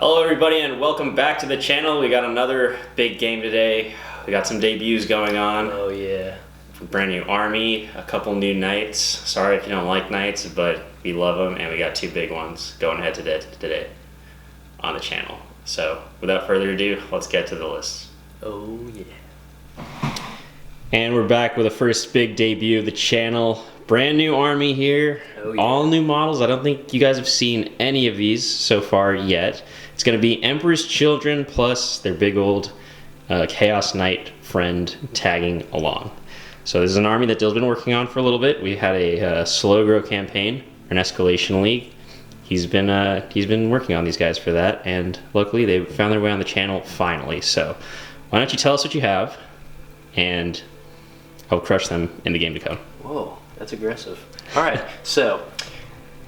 Hello everybody and welcome back to the channel. We got another big game today. We got some debuts going on. Oh yeah. A brand new army, a couple new knights. Sorry if you don't like knights, but we love them, and we got two big ones going head to head today on the channel. So without further ado, let's get to the list. Oh yeah. And we're back with the first big debut of the channel. Brand new army here. Oh, yeah. All new models. I don't think you guys have seen any of these so far yet. It's going to be Emperor's Children plus their big old Chaos Knight friend tagging along. So this is an army that Dill's been working on for a little bit. We had a slow grow campaign, an escalation league. He's been working on these guys for that, and luckily they found their way on the channel finally. So why don't you tell us what you have, and I'll crush them in the game to come. Whoa, that's aggressive. All right, so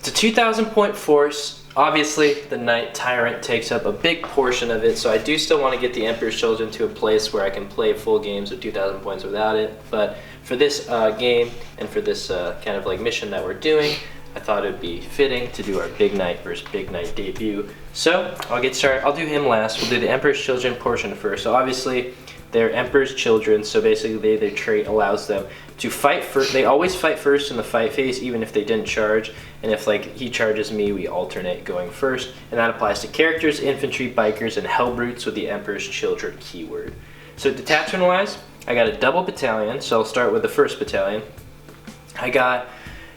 it's a 2,000 point force. Obviously, the Knight Tyrant takes up a big portion of it, so I do still want to get the Emperor's Children to a place where I can play full games of 2,000 points without it. But for this game and for this kind of like mission that we're doing, I thought it would be fitting to do our Big Knight versus Big Knight debut. So I'll get started. I'll do him last. We'll do the Emperor's Children portion first. So obviously, they're Emperor's Children, so basically their trait allows them to fight first. They always fight first in the fight phase, even if they didn't charge. And if like he charges me, we alternate going first. And that applies to characters, infantry, bikers, and hellbrutes with the Emperor's Children keyword. So detachment-wise, I got a double battalion, so I'll start with the first battalion.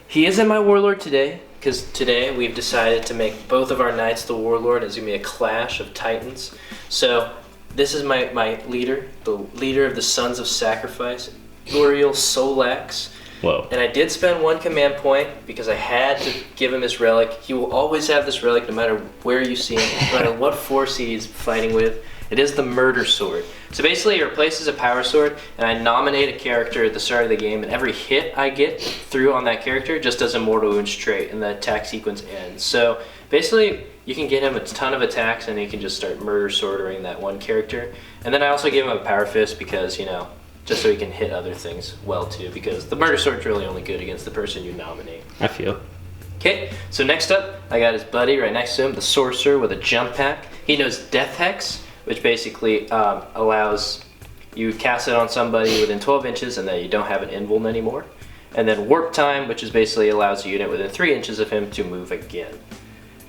He isn't my warlord today, because today we've decided to make both of our knights the warlord. It's going to be a clash of titans. So this is my leader, the leader of the Sons of Sacrifice, Uriel Solax. Whoa. And I did spend one command point because I had to give him his relic. He will always have this relic no matter where you see him, no matter what force he's fighting with. It is the Murder Sword. So basically it replaces a power sword, and I nominate a character at the start of the game, and every hit I get through on that character just does a mortal wounds trait, and the attack sequence ends. So basically you can get him a ton of attacks, and he can just start murder swording that one character. And then I also give him a power fist because, you know, just so he can hit other things well too, because the murder sword's really only good against the person you nominate. I feel. Okay, so next up, I got his buddy right next to him, the Sorcerer with a jump pack. He knows Death Hex, which basically allows you cast it on somebody within 12 inches and then you don't have an invuln anymore. And then Warp Time, which is basically allows a unit within 3 inches of him to move again.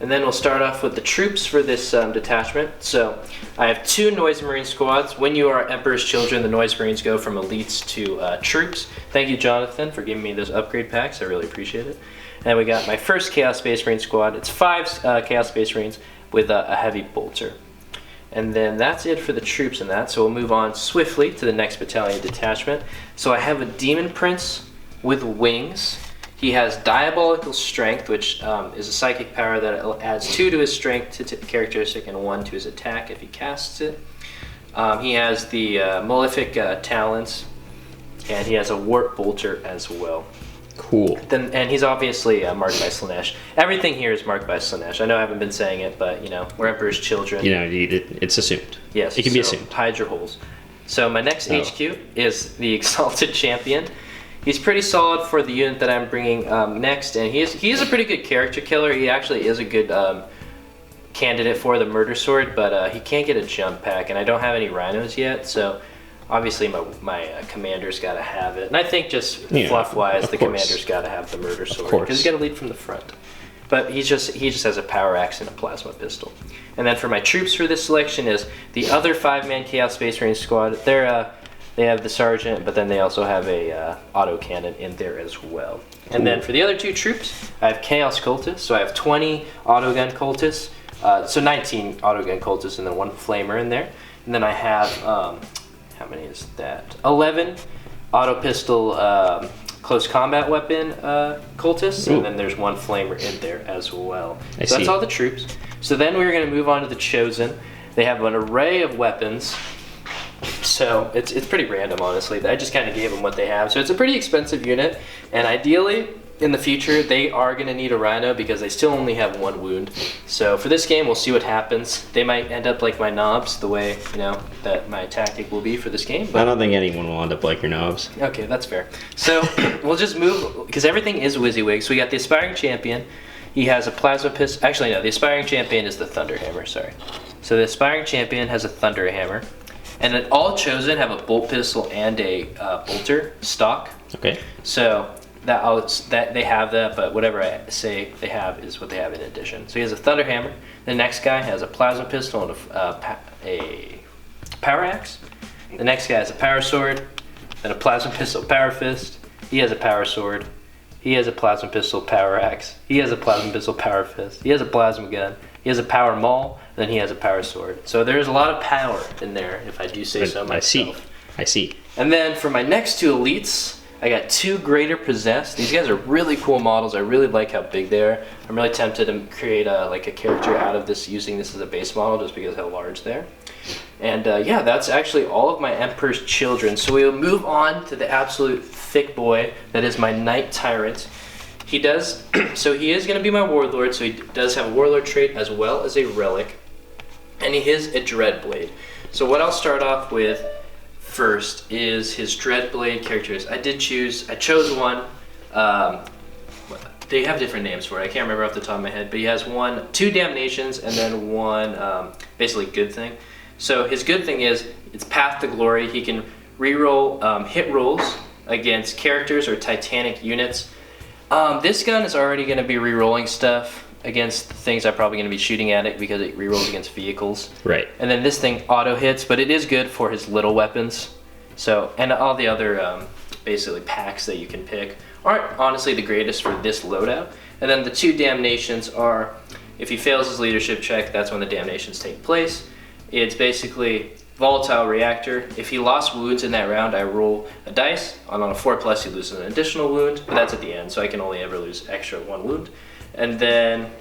And then we'll start off with the troops for this detachment. So I have 2 Noise Marine squads. When you are Emperor's Children, the Noise Marines go from elites to troops. Thank you, Jonathan, for giving me those upgrade packs. I really appreciate it. And we got my first Chaos Space Marine squad. It's 5 Chaos Space Marines with a heavy bolter. And then that's it for the troops in that. So we'll move on swiftly to the next battalion detachment. So I have a Demon Prince with wings. He has Diabolical Strength, which is a psychic power that adds 2 to his strength characteristic and 1 to his attack if he casts it. He has the Malefic Talons, and he has a Warp Bolter as well. Cool. And he's obviously marked by Slanesh. Everything here is marked by Slanesh. I know I haven't been saying it, but you know, we're Emperor's Children. You know, it's assumed. Yes, it can be assumed. Hide your holes. So my next HQ is the Exalted Champion. He's pretty solid for the unit that I'm bringing next, and he is a pretty good character killer. He actually is a good candidate for the Murder Sword, but he can't get a jump pack, and I don't have any rhinos yet, so obviously my commander's got to have it. And I think just fluff-wise, the commander's got to have the Murder Sword, because he's got to lead from the front. But he just has a power axe and a plasma pistol. And then for my troops for this selection is the other 5-man Chaos Space Marine squad. They have the sergeant, but then they also have a autocannon in there as well. Cool. And then for the other 2 troops, I have Chaos Cultists. So I have 20 autogun cultists, so 19 autogun cultists, and then 1 flamer in there. And then I have, how many is that? 11 auto pistol close combat weapon cultists, and then there's 1 flamer in there as well. So that's all the troops. So then we're going to move on to the Chosen. They have an array of weapons. So it's pretty random, honestly. I just kind of gave them what they have. So it's a pretty expensive unit, and ideally in the future they are going to need a rhino because they still only have 1 wound. So for this game, we'll see what happens. They might end up like my knobs, the way that my tactic will be for this game. But I don't think anyone will end up like your knobs. Okay, that's fair. So we'll just move because everything is WYSIWYG. So we got the Aspiring Champion. He has a plasma pistol. Actually, no, the aspiring champion is the Thunderhammer, sorry. So the aspiring champion has a Thunderhammer. And then all chosen have a bolt pistol and a bolter stock. Okay. So that they have that, but whatever I say they have is what they have in addition. So he has a Thunderhammer. The next guy has a plasma pistol and a power axe. The next guy has a power sword, then a plasma pistol, power fist. He has a power sword. He has a plasma pistol, power axe. He has a plasma pistol, power fist. He has a plasma gun. He has a power maul. Then he has a power sword. So there's a lot of power in there, if I do say so myself. I see. And then for my next two elites, I got two Greater Possessed. These guys are really cool models. I really like how big they are. I'm really tempted to create a character out of this using this as a base model just because of how large they are. And yeah, that's actually all of my Emperor's Children. So we will move on to the absolute thick boy that is my Knight Tyrant. He does, so he is going to be my Warlord, so he does have a Warlord trait as well as a Relic. And he is a Dreadblade. So what I'll start off with first is his Dreadblade characters. I chose one. They have different names for it. I can't remember off the top of my head, but he has two Damnations and then one basically good thing. So his good thing is it's Path to Glory. He can reroll hit rolls against characters or Titanic units. This gun is already going to be rerolling stuff against things I'm probably going to be shooting at it because it rerolls against vehicles. Right. And then this thing auto hits, but it is good for his little weapons. So, and all the other basically packs that you can pick aren't honestly the greatest for this loadout. And then the two Damnations are, if he fails his leadership check, that's when the Damnations take place. It's basically Volatile Reactor. If he lost wounds in that round, I roll a dice. On a 4+, he loses an additional wound, but that's at the end, so I can only ever lose extra 1 wound. And then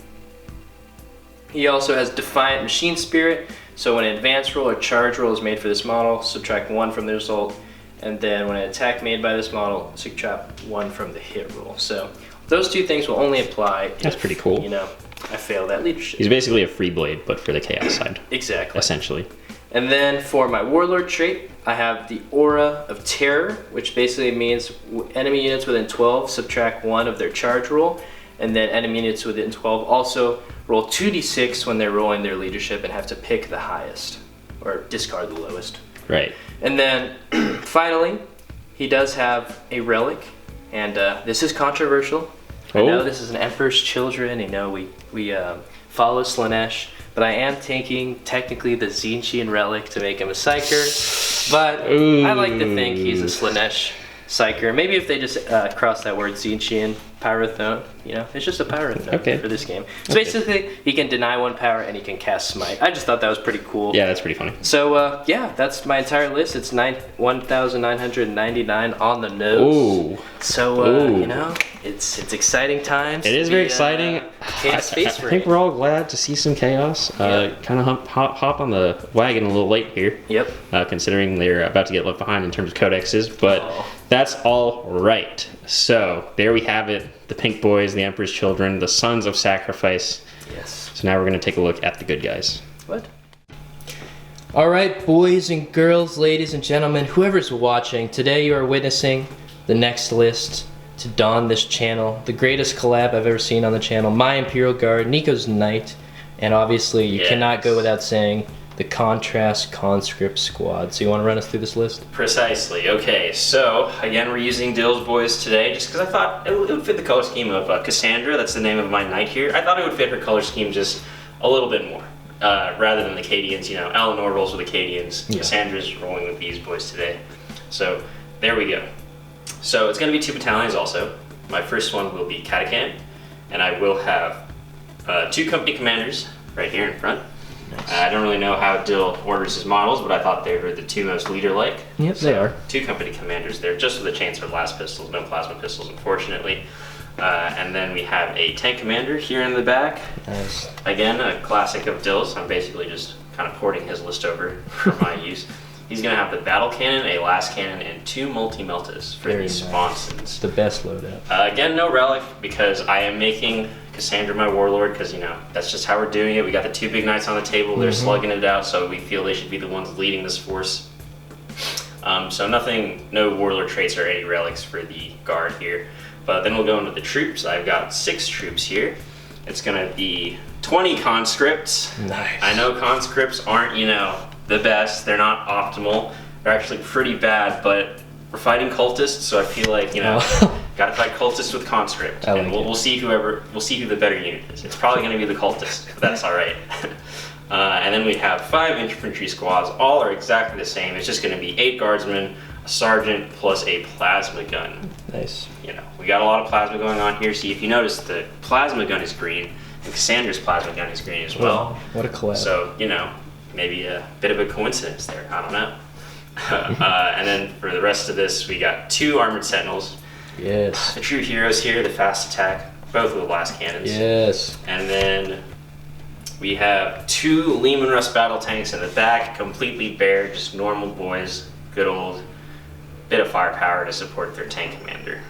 he also has Defiant Machine Spirit. So when an advance roll or charge roll is made for this model, subtract 1 from the result. And then when an attack made by this model, subtract 1 from the hit roll. So those two things will only apply That's pretty cool. You know, I fail that leadership. He's basically a free blade, but for the chaos side. Exactly. Essentially. And then for my Warlord trait, I have the Aura of Terror, which basically means enemy units within 12 subtract 1 of their charge roll. And then enemy units within 12 also roll 2d6 when they're rolling their leadership and have to pick the highest or discard the lowest. Right. And then finally, he does have a relic, and this is controversial. I know this is an Emperor's Children. I know we follow Slaanesh, but I am taking technically the Tzeentchian relic to make him a Psyker. But I like to think he's a Slaanesh Psyker. Maybe if they just cross that word Tzeentchian Pyrothone, you know, it's just a Pyrothone for this game. So basically, he can deny 1 power and he can cast Smite. I just thought that was pretty cool. Yeah, that's pretty funny. So yeah, that's my entire list. It's 1,999 on the nose. Ooh. So you know, it's exciting times. It is very exciting. I think we're all glad to see some chaos. Kind of hop on the wagon a little late here. Yep. Considering they're about to get left behind in terms of codexes, but that's all right. So there we have it. The Pink Boys, the Emperor's Children, the Sons of Sacrifice. Yes. So now we're going to take a look at the good guys. What? All right, boys and girls, ladies and gentlemen, whoever's watching, today you are witnessing the next list to don this channel. The greatest collab I've ever seen on the channel. My Imperial Guard, Nico's Knight, and obviously you cannot go without saying the Contrast Conscript Squad. So you want to run us through this list? Precisely. Okay, so again we're using Dill's Boys today just because I thought it would fit the color scheme of Cassandra. That's the name of my knight here. I thought it would fit her color scheme just a little bit more. Rather than the Cadians, you know, Eleanor rolls with the Cadians. Yeah. Cassandra's rolling with these boys today. So there we go. So it's going to be 2 battalions also. My first one will be Katakan, and I will have 2 company commanders right here in front. Nice. I don't really know how Dill orders his models, but I thought they were the 2 most leader-like. Yep, so they are. 2 company commanders there, just with the chainsaw blast pistols, no plasma pistols, unfortunately. And then we have a tank commander here in the back. Nice. Again, a classic of Dill's. I'm basically just kind of porting his list over for my use. He's going to have the battle cannon, a last cannon, and 2 multi-meltas for the sponsons. The best loadout. Again, no relic, because I am making Cassandra my warlord, because, you know, that's just how we're doing it. We got the 2 big knights on the table. They're slugging it out, so we feel they should be the ones leading this force. So no warlord traits or any relics for the guard here. But then we'll go into the troops. I've got 6 troops here. it's gonna be 20 conscripts. Nice. I know conscripts aren't, you know, the best. They're not optimal. They're actually pretty bad, but we're fighting cultists, so I feel like, you know, gotta fight cultists with conscript. Like and we'll see who the better unit is. It's probably gonna be the cultist, but that's alright. And then we have 5 infantry squads. All are exactly the same. It's just gonna be 8 guardsmen, a sergeant, plus a plasma gun. Nice. You know, we got a lot of plasma going on here. See, if you notice, the plasma gun is green, and Cassandra's plasma gun is green as well. What a collab. So, you know, maybe a bit of a coincidence there. I don't know. And then for the rest of this, we got 2 armored sentinels. Yes. The true heroes here, the fast attack, both with the blast cannons. Yes. And then we have 2 Lehman Russ battle tanks in the back, completely bare, just normal boys, good old bit of firepower to support their tank commander.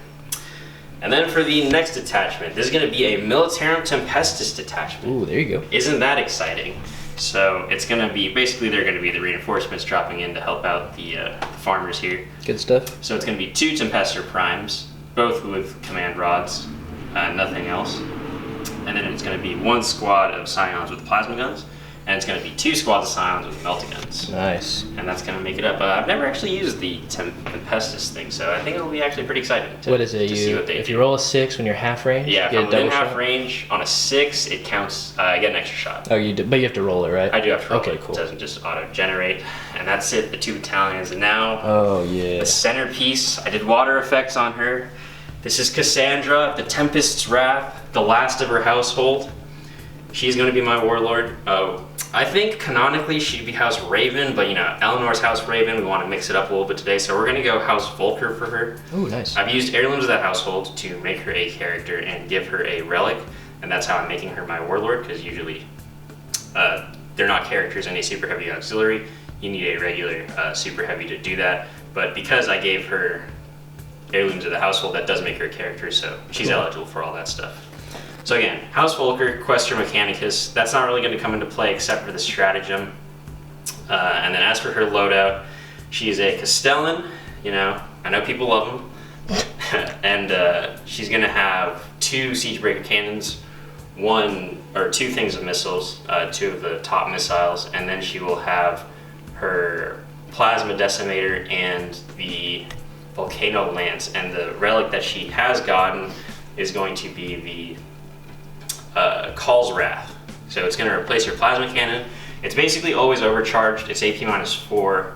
And then for the next detachment, this is going to be a Militarum Tempestus detachment. Ooh, there you go. Isn't that exciting? So it's going to be, basically they're going to be the reinforcements dropping in to help out the farmers here. Good stuff. So it's going to be 2 Tempestor Primes, both with command rods, nothing else. And then it's going to be 1 squad of Scions with plasma guns, and it's going to be 2 squads of Scions with melta guns. Nice. And that's going to make it up. I've never actually used the Tempestus thing, so I think it'll be actually pretty exciting to, What is it? to see what they if do. you roll a 6 when you're half range, Yeah, if you I'm get a within double half shot? range on a 6, it counts, I get an extra shot. Oh, you do, but you have to roll it, right? I do have to roll Okay, it. cool. It doesn't just auto-generate. And that's it, the 2 battalions. And now, Oh, yeah. the centerpiece, I did water effects on her. This is Cassandra, the Tempest's Wrath, the last of her household. She's going to be my warlord. I think canonically she'd be House Raven, but you know, Eleanor's House Raven, we want to mix it up a little bit today, so we're going to go House Volker for her. Oh, nice. I've used heirlooms of that household to make her a character and give her a relic, and that's how I'm making her my warlord, because usually they're not characters in a super heavy auxiliary. You need a regular super heavy to do that, but because I gave her heirlooms of the household, that does make her a character, so she's eligible for all that stuff. So again, House Volker, Questor Mechanicus, that's not really going to come into play except for the stratagem. And then as for her loadout, she's a Castellan, you know, I know people love them. And she's going to have 2 Siegebreaker cannons, 1 or 2 things of missiles, 2 of the top missiles, and then she will have her Plasma Decimator and the Volcano Lance. And the relic that she has gotten is going to be the Call's Wrath. So it's going to replace her plasma cannon. It's basically always overcharged. It's AP -4.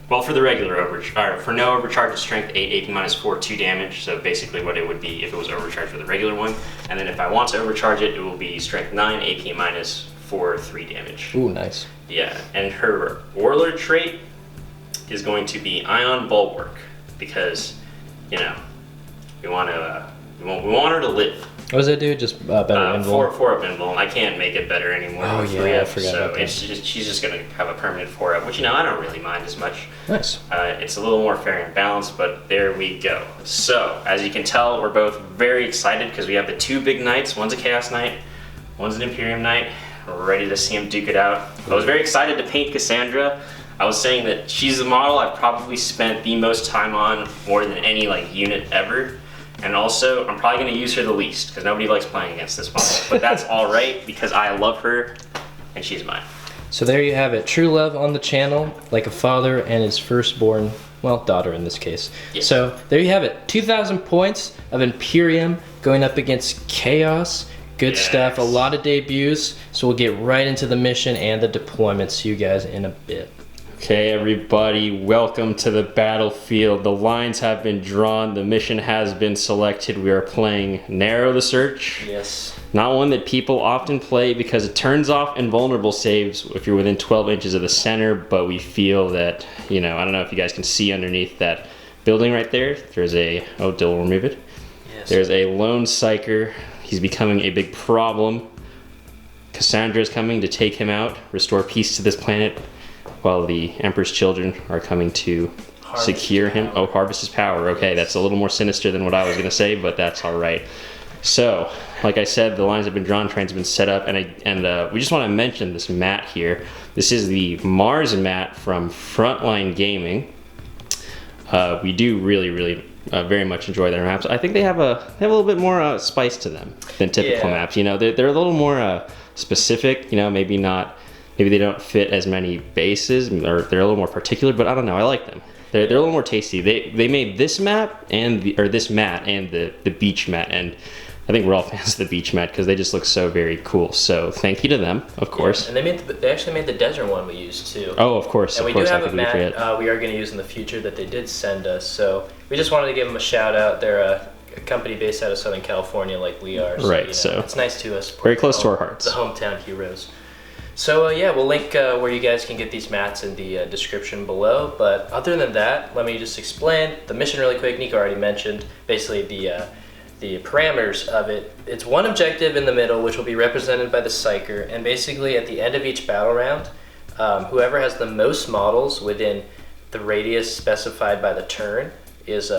Well, for the regular overcharge, for no overcharge, it's strength 8, AP -4, 2 damage. So basically what it would be if it was overcharged for the regular one. And then if I want to overcharge it, it will be strength 9, AP -4, 3 damage. Ooh, nice. Yeah, and her warlord trait is going to be Ion Bulwark, because, you know, we want her to live. What does that do? Just better invuln? 4 up invuln. I can't make it better anymore. Oh, with yeah, 3 I up, forgot so about that. she's just gonna have a permanent 4 up, which, you know, I don't really mind as much. Nice. It's a little more fair and balanced, but there we go. So, as you can tell, we're both very excited because we have the 2 big knights. One's a Chaos Knight, one's an Imperium Knight. We're ready to see him duke it out. I was very excited to paint Cassandra. I was saying that she's the model I've probably spent the most time on, more than any unit ever. And also, I'm probably going to use her the least, because nobody likes playing against this model. But that's alright, because I love her, and she's mine. So there you have it. True love on the channel, like a father and his firstborn, well, daughter in this case. Yeah. So there you have it. 2,000 points of Imperium going up against Chaos. Good stuff. A lot of debuts. So we'll get right into the mission and the deployment. See you guys in a bit. Okay, everybody, welcome to the battlefield. The lines have been drawn. The mission has been selected. We are playing Narrow the Search. Yes. Not one that people often play because it turns off invulnerable saves if you're within 12 inches of the center, but we feel that, you know, I don't know if you guys can see underneath that building right there. There's a, oh, Dill will remove it. Yes. There's a lone psyker. He's becoming a big problem. Cassandra is coming to take him out, restore peace to this planet, while the Emperor's children are coming to secure him. Oh, harvest his power. Okay, that's a little more sinister than what I was going to say, but that's all right. So, like I said, the lines have been drawn, trains have been set up, and we just want to mention this mat here. This is the Mars mat from Frontline Gaming. We do really, really very much enjoy their maps. I think they have a little bit more spice to them than typical maps. You know, they're a little more specific. You know, maybe they don't fit as many bases, or they're a little more particular. But I don't know. I like them. They're a little more tasty. They made this map and this mat and the beach mat, and I think we're all fans of the beach mat because they just look so very cool. So thank you to them, of course. And they actually made the desert one we used too. Oh, of course. And we do have a mat we are going to use in the future that they did send us. So we just wanted to give them a shout out. They're a company based out of Southern California, like we are. So, right. So it's nice to us. Very close to our hearts. The hometown heroes. So we'll link where you guys can get these mats in the description below. But other than that, let me just explain the mission really quick. Nico already mentioned basically the parameters of it. It's one objective in the middle, which will be represented by the Psyker, and basically at the end of each battle round, whoever has the most models within the radius specified by the turn is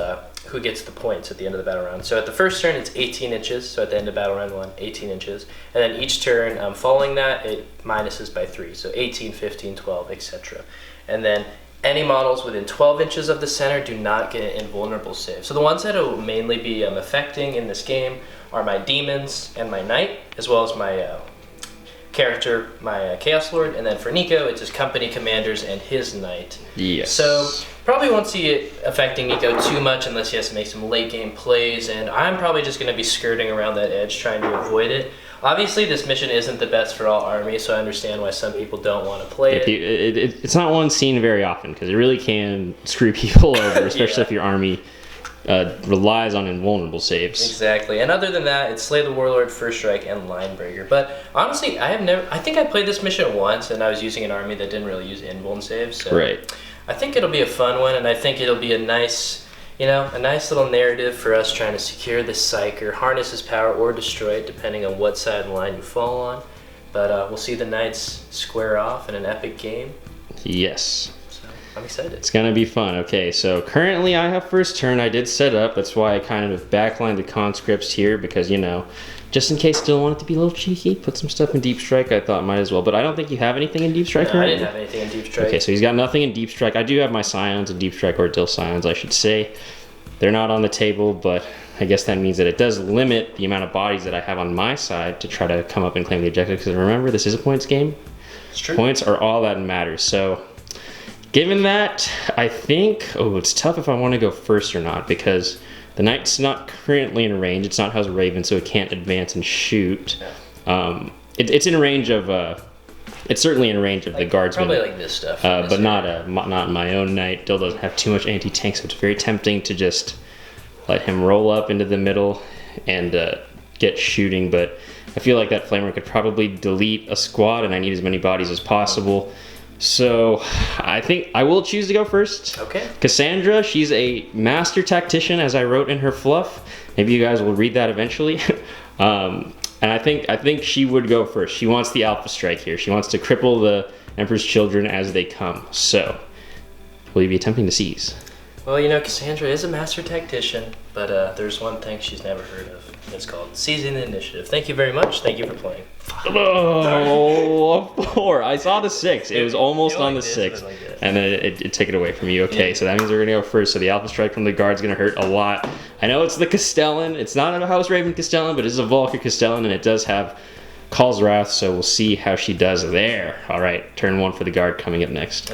who gets the points at the end of the battle round. So at the first turn, it's 18 inches, so at the end of battle round 1, 18 inches, and then each turn following that, it minuses by 3, so 18, 15, 12, etc. And then any models within 12 inches of the center do not get an invulnerable save. So the ones that will mainly be affecting in this game are my demons and my knight, as well as my character, my Chaos Lord, and then for Nico, it's his company commanders and his knight. Yes. So probably won't see it affecting Nico too much unless he has to make some late game plays, and I'm probably just going to be skirting around that edge trying to avoid it. Obviously, this mission isn't the best for all armies, so I understand why some people don't want to play it. It's not one seen very often because it really can screw people over, especially if your army relies on invulnerable saves. Exactly. And other than that, it's Slay the Warlord, First Strike, and Linebreaker. But honestly, I think I played this mission once, and I was using an army that didn't really use invuln saves. So right. I think it'll be a fun one, and I think it'll be a nice little narrative for us trying to secure the Psyker, harness his power, or destroy it, depending on what side of the line you fall on. But we'll see the Knights square off in an epic game. Yes. So I'm excited. It's going to be fun. Okay, so currently I have first turn. I did set up. That's why I kind of backlined the conscripts here because, just in case still want it to be a little cheeky, put some stuff in Deep Strike. I thought might as well. But I don't think you have anything in Deep Strike, No, right? I didn't have anything in Deep Strike. Okay, so he's got nothing in Deep Strike. I do have my Scions in Deep Strike, or Dill Scions, I should say. They're not on the table, but I guess that means that it does limit the amount of bodies that I have on my side to try to come up and claim the objective. Because remember, this is a points game. It's true. Points are all that matters. So, given that, I think, it's tough if I want to go first or not, because the Knight's not currently in range. It's not House Raven, so it can't advance and shoot. Yeah. It's in range of. It's certainly in range of the guardsmen. Probably like this stuff. But not my own knight. Dill doesn't have too much anti-tank, so it's very tempting to just let him roll up into the middle and get shooting. But I feel like that flamer could probably delete a squad, and I need as many bodies as possible. So I think I will choose to go first. Okay. Cassandra, she's a master tactician, as I wrote in her fluff. Maybe you guys will read that eventually. And I think she would go first. She wants the alpha strike here. She wants to cripple the Emperor's children as they come. So, will you be attempting to seize? Well, Cassandra is a master tactician, but there's one thing she's never heard of. It's called seizing the initiative. Thank you very much. Thank you for playing. Oh, 4. I saw the 6. It was almost on the 6. Like and then it took it away from you. Okay, so that means we're going to go first. So the alpha strike from the guard's going to hurt a lot. I know it's the Castellan. It's not a House Raven Castellan, but it's a Volker Castellan, and it does have Call's Wrath, so we'll see how she does there. All right, turn 1 for the guard coming up next.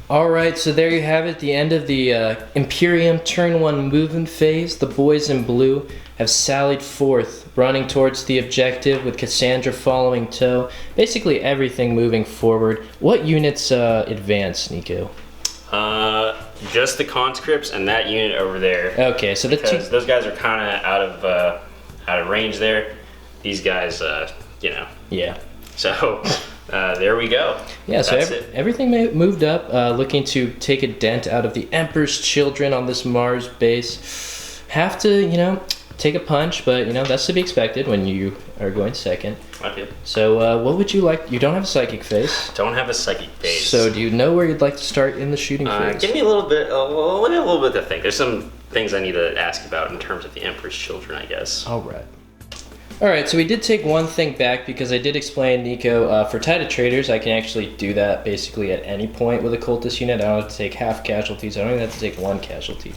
Alright, so there you have it, the end of the Imperium turn 1 movement phase. The boys in blue have sallied forth, running towards the objective with Cassandra following tow. Basically everything moving forward. What units advance, Nico? Just the conscripts and that unit over there. Okay, so because those guys are kind of out of range there. These guys, Yeah. So there we go. Yeah, so everything moved up, looking to take a dent out of the Emperor's children on this Mars base. Have to, take a punch, but, that's to be expected when you are going second. Okay. So what would you like? You don't have a psychic phase. Don't have a psychic phase. So do you know where you'd like to start in the shooting phase? Give me a little bit, let me have a little bit to think. There's some things I need to ask about in terms of the Emperor's children, I guess. All right. Alright, so we did take one thing back because I did explain, Nico, for tied traders, I can actually do that basically at any point with a cultist unit. I don't have to take half casualties. I don't even have to take one casualty.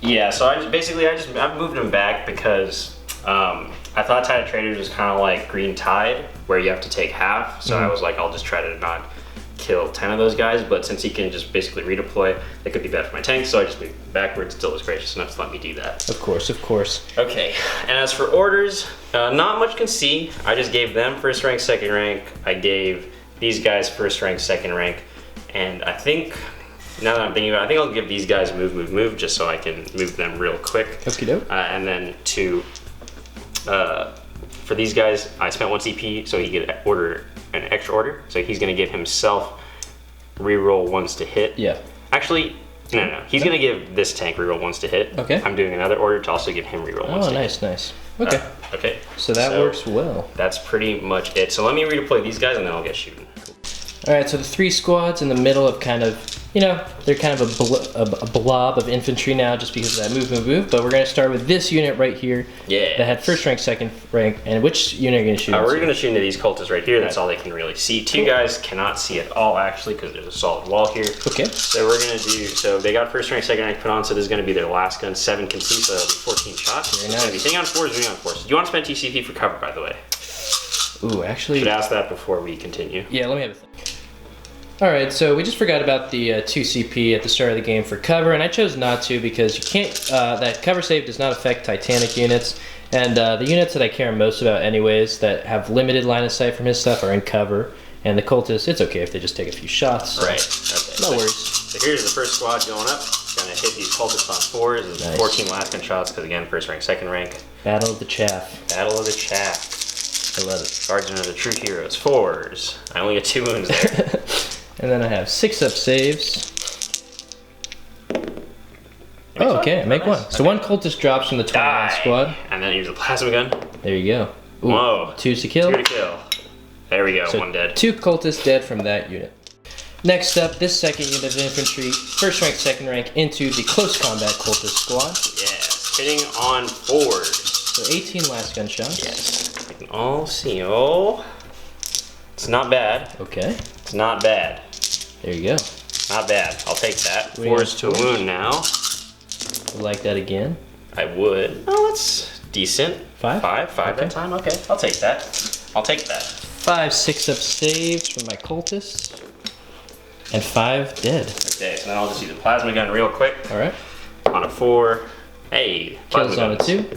Yeah, so I moved him back because I thought tied traders was kind of like green tide, where you have to take half. So I was like, I'll just try to not kill 10 of those guys, but since he can just basically redeploy, that could be bad for my tank, so I just moved backwards. Still was gracious enough to let me do that. Of course, of course. Okay, and as for orders, not much can see. I just gave them first rank, second rank. I gave these guys first rank, second rank, and I think, now that I'm thinking about it, I think I'll give these guys move, just so I can move them real quick. Okie doke. And then for these guys, I spent 1 CP, so he could order an extra order. So he's gonna give himself reroll ones to hit. Yeah. Actually, no. He's gonna give this tank reroll ones to hit. Okay. I'm doing another order to also give him reroll ones to hit. Oh, nice. Okay. Okay. So that works well. That's pretty much it. So let me redeploy these guys and then I'll get shooting. Alright, so the 3 squads in the middle of kind of, you know, they're kind of a blob of infantry now just because of that move, but we're going to start with this unit right here. Yeah. That had first rank, second rank, and which unit are you going to shoot? We're going to shoot into these cultists right here. That's all they can really see. 2 guys cannot see at all, actually, because there's a solid wall here. Okay. So we're going to do, so they got first rank, second rank put on, so this is going to be their last gun. 7 can see, so that'll be 14 shots. Very nice. It's going to be hitting on 4s, moving on 4s. Do you want to spend TCP for cover, by the way? Ooh, actually. Should ask that before we continue. Yeah, let me have a think. Alright, so we just forgot about the 2 CP at the start of the game for cover, and I chose not to because you can't, that cover save does not affect Titanic units, and the units that I care most about anyways that have limited line of sight from his stuff are in cover, and the cultists, it's okay if they just take a few shots. So. Right, okay. No worries. So here's the first squad going up. Gonna hit these cultists on 4s. This is Nice. 14 last gun shots, because again, first rank, second rank. Battle of the Chaff. Battle of the Chaff. I love it. Guardian of the True Heroes, 4s. I only get 2 wounds there. And then I have 6 up saves. Oh, okay, I make nice. one. So one cultist drops from the 20-man squad. And then use the plasma gun. There you go. Ooh, Whoa. 2 to kill. 2 to kill. There we go, So 1 dead. 2 cultists dead from that unit. Next up, this second unit of infantry, first rank, second rank, into the close combat cultist squad. Yes, hitting on 4s. So 18 last gun shots. Yes. I can all see. Oh. It's not bad. Okay, It's not bad. there you go. Not bad. I'll take that. Waiting 4s to on 4s. wound now. Would like that again. I would. Oh, that's decent. 5? 5 Okay. that time. Okay, I'll take that. I'll take that. 5 6-up saves from my cultists. And 5 dead. Okay, so then I'll just use the plasma gun real quick. Alright. On a 4. Hey, Kills plasma on a guns. 2.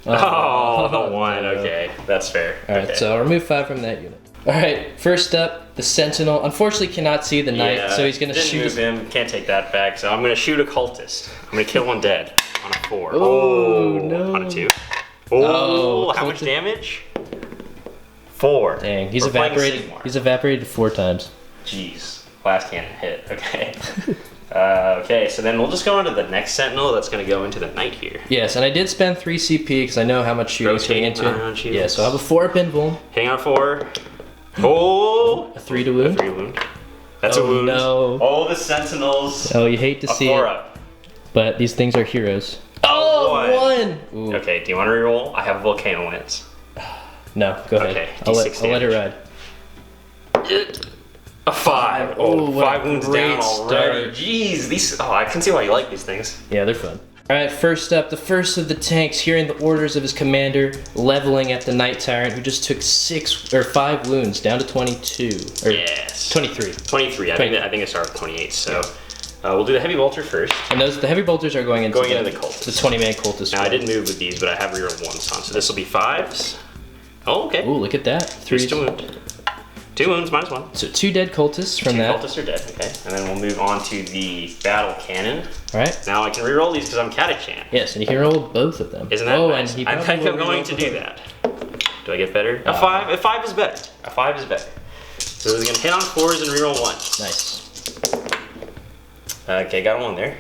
Oh, 1. Okay, that's fair. Alright, okay. so I'll remove 5 from that unit. Alright, first up, the Sentinel. Unfortunately cannot see the Knight, Yeah, so he's going to didn't shoot move him. Can't take that back. So I'm going to shoot a cultist. I'm going to kill 1 dead on a 4. Oh, no. On a 2. Oh, How much cultist. damage? 4. Dang, he's We're playing evaporated. Sigmar. He's evaporated 4 times. Jeez, blast cannon hit. Okay. Okay, so then we'll just go on to the next Sentinel that's going to go into the Knight here. Yes, and I did spend 3 CP because I know how much shooting's going Rotating into around it. shoots. Yeah, so I have a 4 up invuln, Hitting on a 4. Oh! a 3 to A wound. 3 wound. That's Oh, a wound. no. All the Sentinels. Oh, you hate to A see 4 it, up. but these things are heroes. Oh, 1! Ooh. Okay, do you want to reroll? I have Volcano Lance. No, go ahead. Okay, I'll let D6 it ride. A 5. Ooh, Oh, what 5 a wounds great down already. start. Jeez, these. Oh, I can see why you like these things. Yeah, they're fun. Alright, first up, the first of the tanks, hearing the orders of his commander, leveling at the Knight Tyrant, who just took 5 wounds, down to 22. Or Yes. 23. 23. I think it started with 28. So we'll do the heavy bolter first. And the heavy bolters are going into Going into the cultist. the 20-man cultist. Now I squad. didn't move with these, but I have reroll 1s on. So this will be 5s. Oh, okay. Ooh, look at that. 3 to wound. 2 wounds minus 1. So 2 dead cultists from 2 that. cultists are dead. Okay. And then we'll move on to the battle cannon. Alright. Now I can reroll these because I'm Catachan. Yes, and you can roll both of them. Isn't that nice? and he I probably think I'm will going reroll to both do of them. that. Do I get better? A 5? A 5 is better. A 5 is better. So this is going to hit on 4s and reroll 1. Nice. Okay, got 1 there.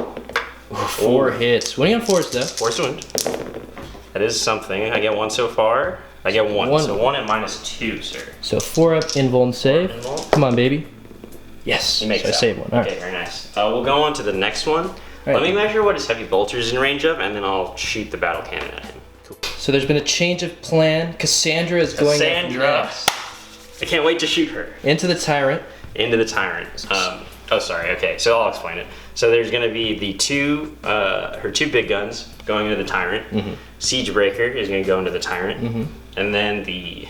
Ooh, 4 hits. Winning on 4s though. 4 to wound. That is something. I get 1 so far. I get 1. One. So 1 at minus 2, sir. So 4 up, invuln save. Invuln. Come on, baby. Yes. He makes so I that. saved 1. Alright. Okay, very nice. We'll go on to the next one. right. Let me measure what his heavy bolter's in range of, and then I'll shoot the battle cannon at him. Cool. So there's been a change of plan. Cassandra is going up Cassandra. next. I can't wait to shoot her. Into the Tyrant. Into the Tyrant. Oh, sorry. Okay, so I'll explain it. So there's going to be the her two big guns going into the Tyrant. Siegebreaker is going to go into the Tyrant, and then two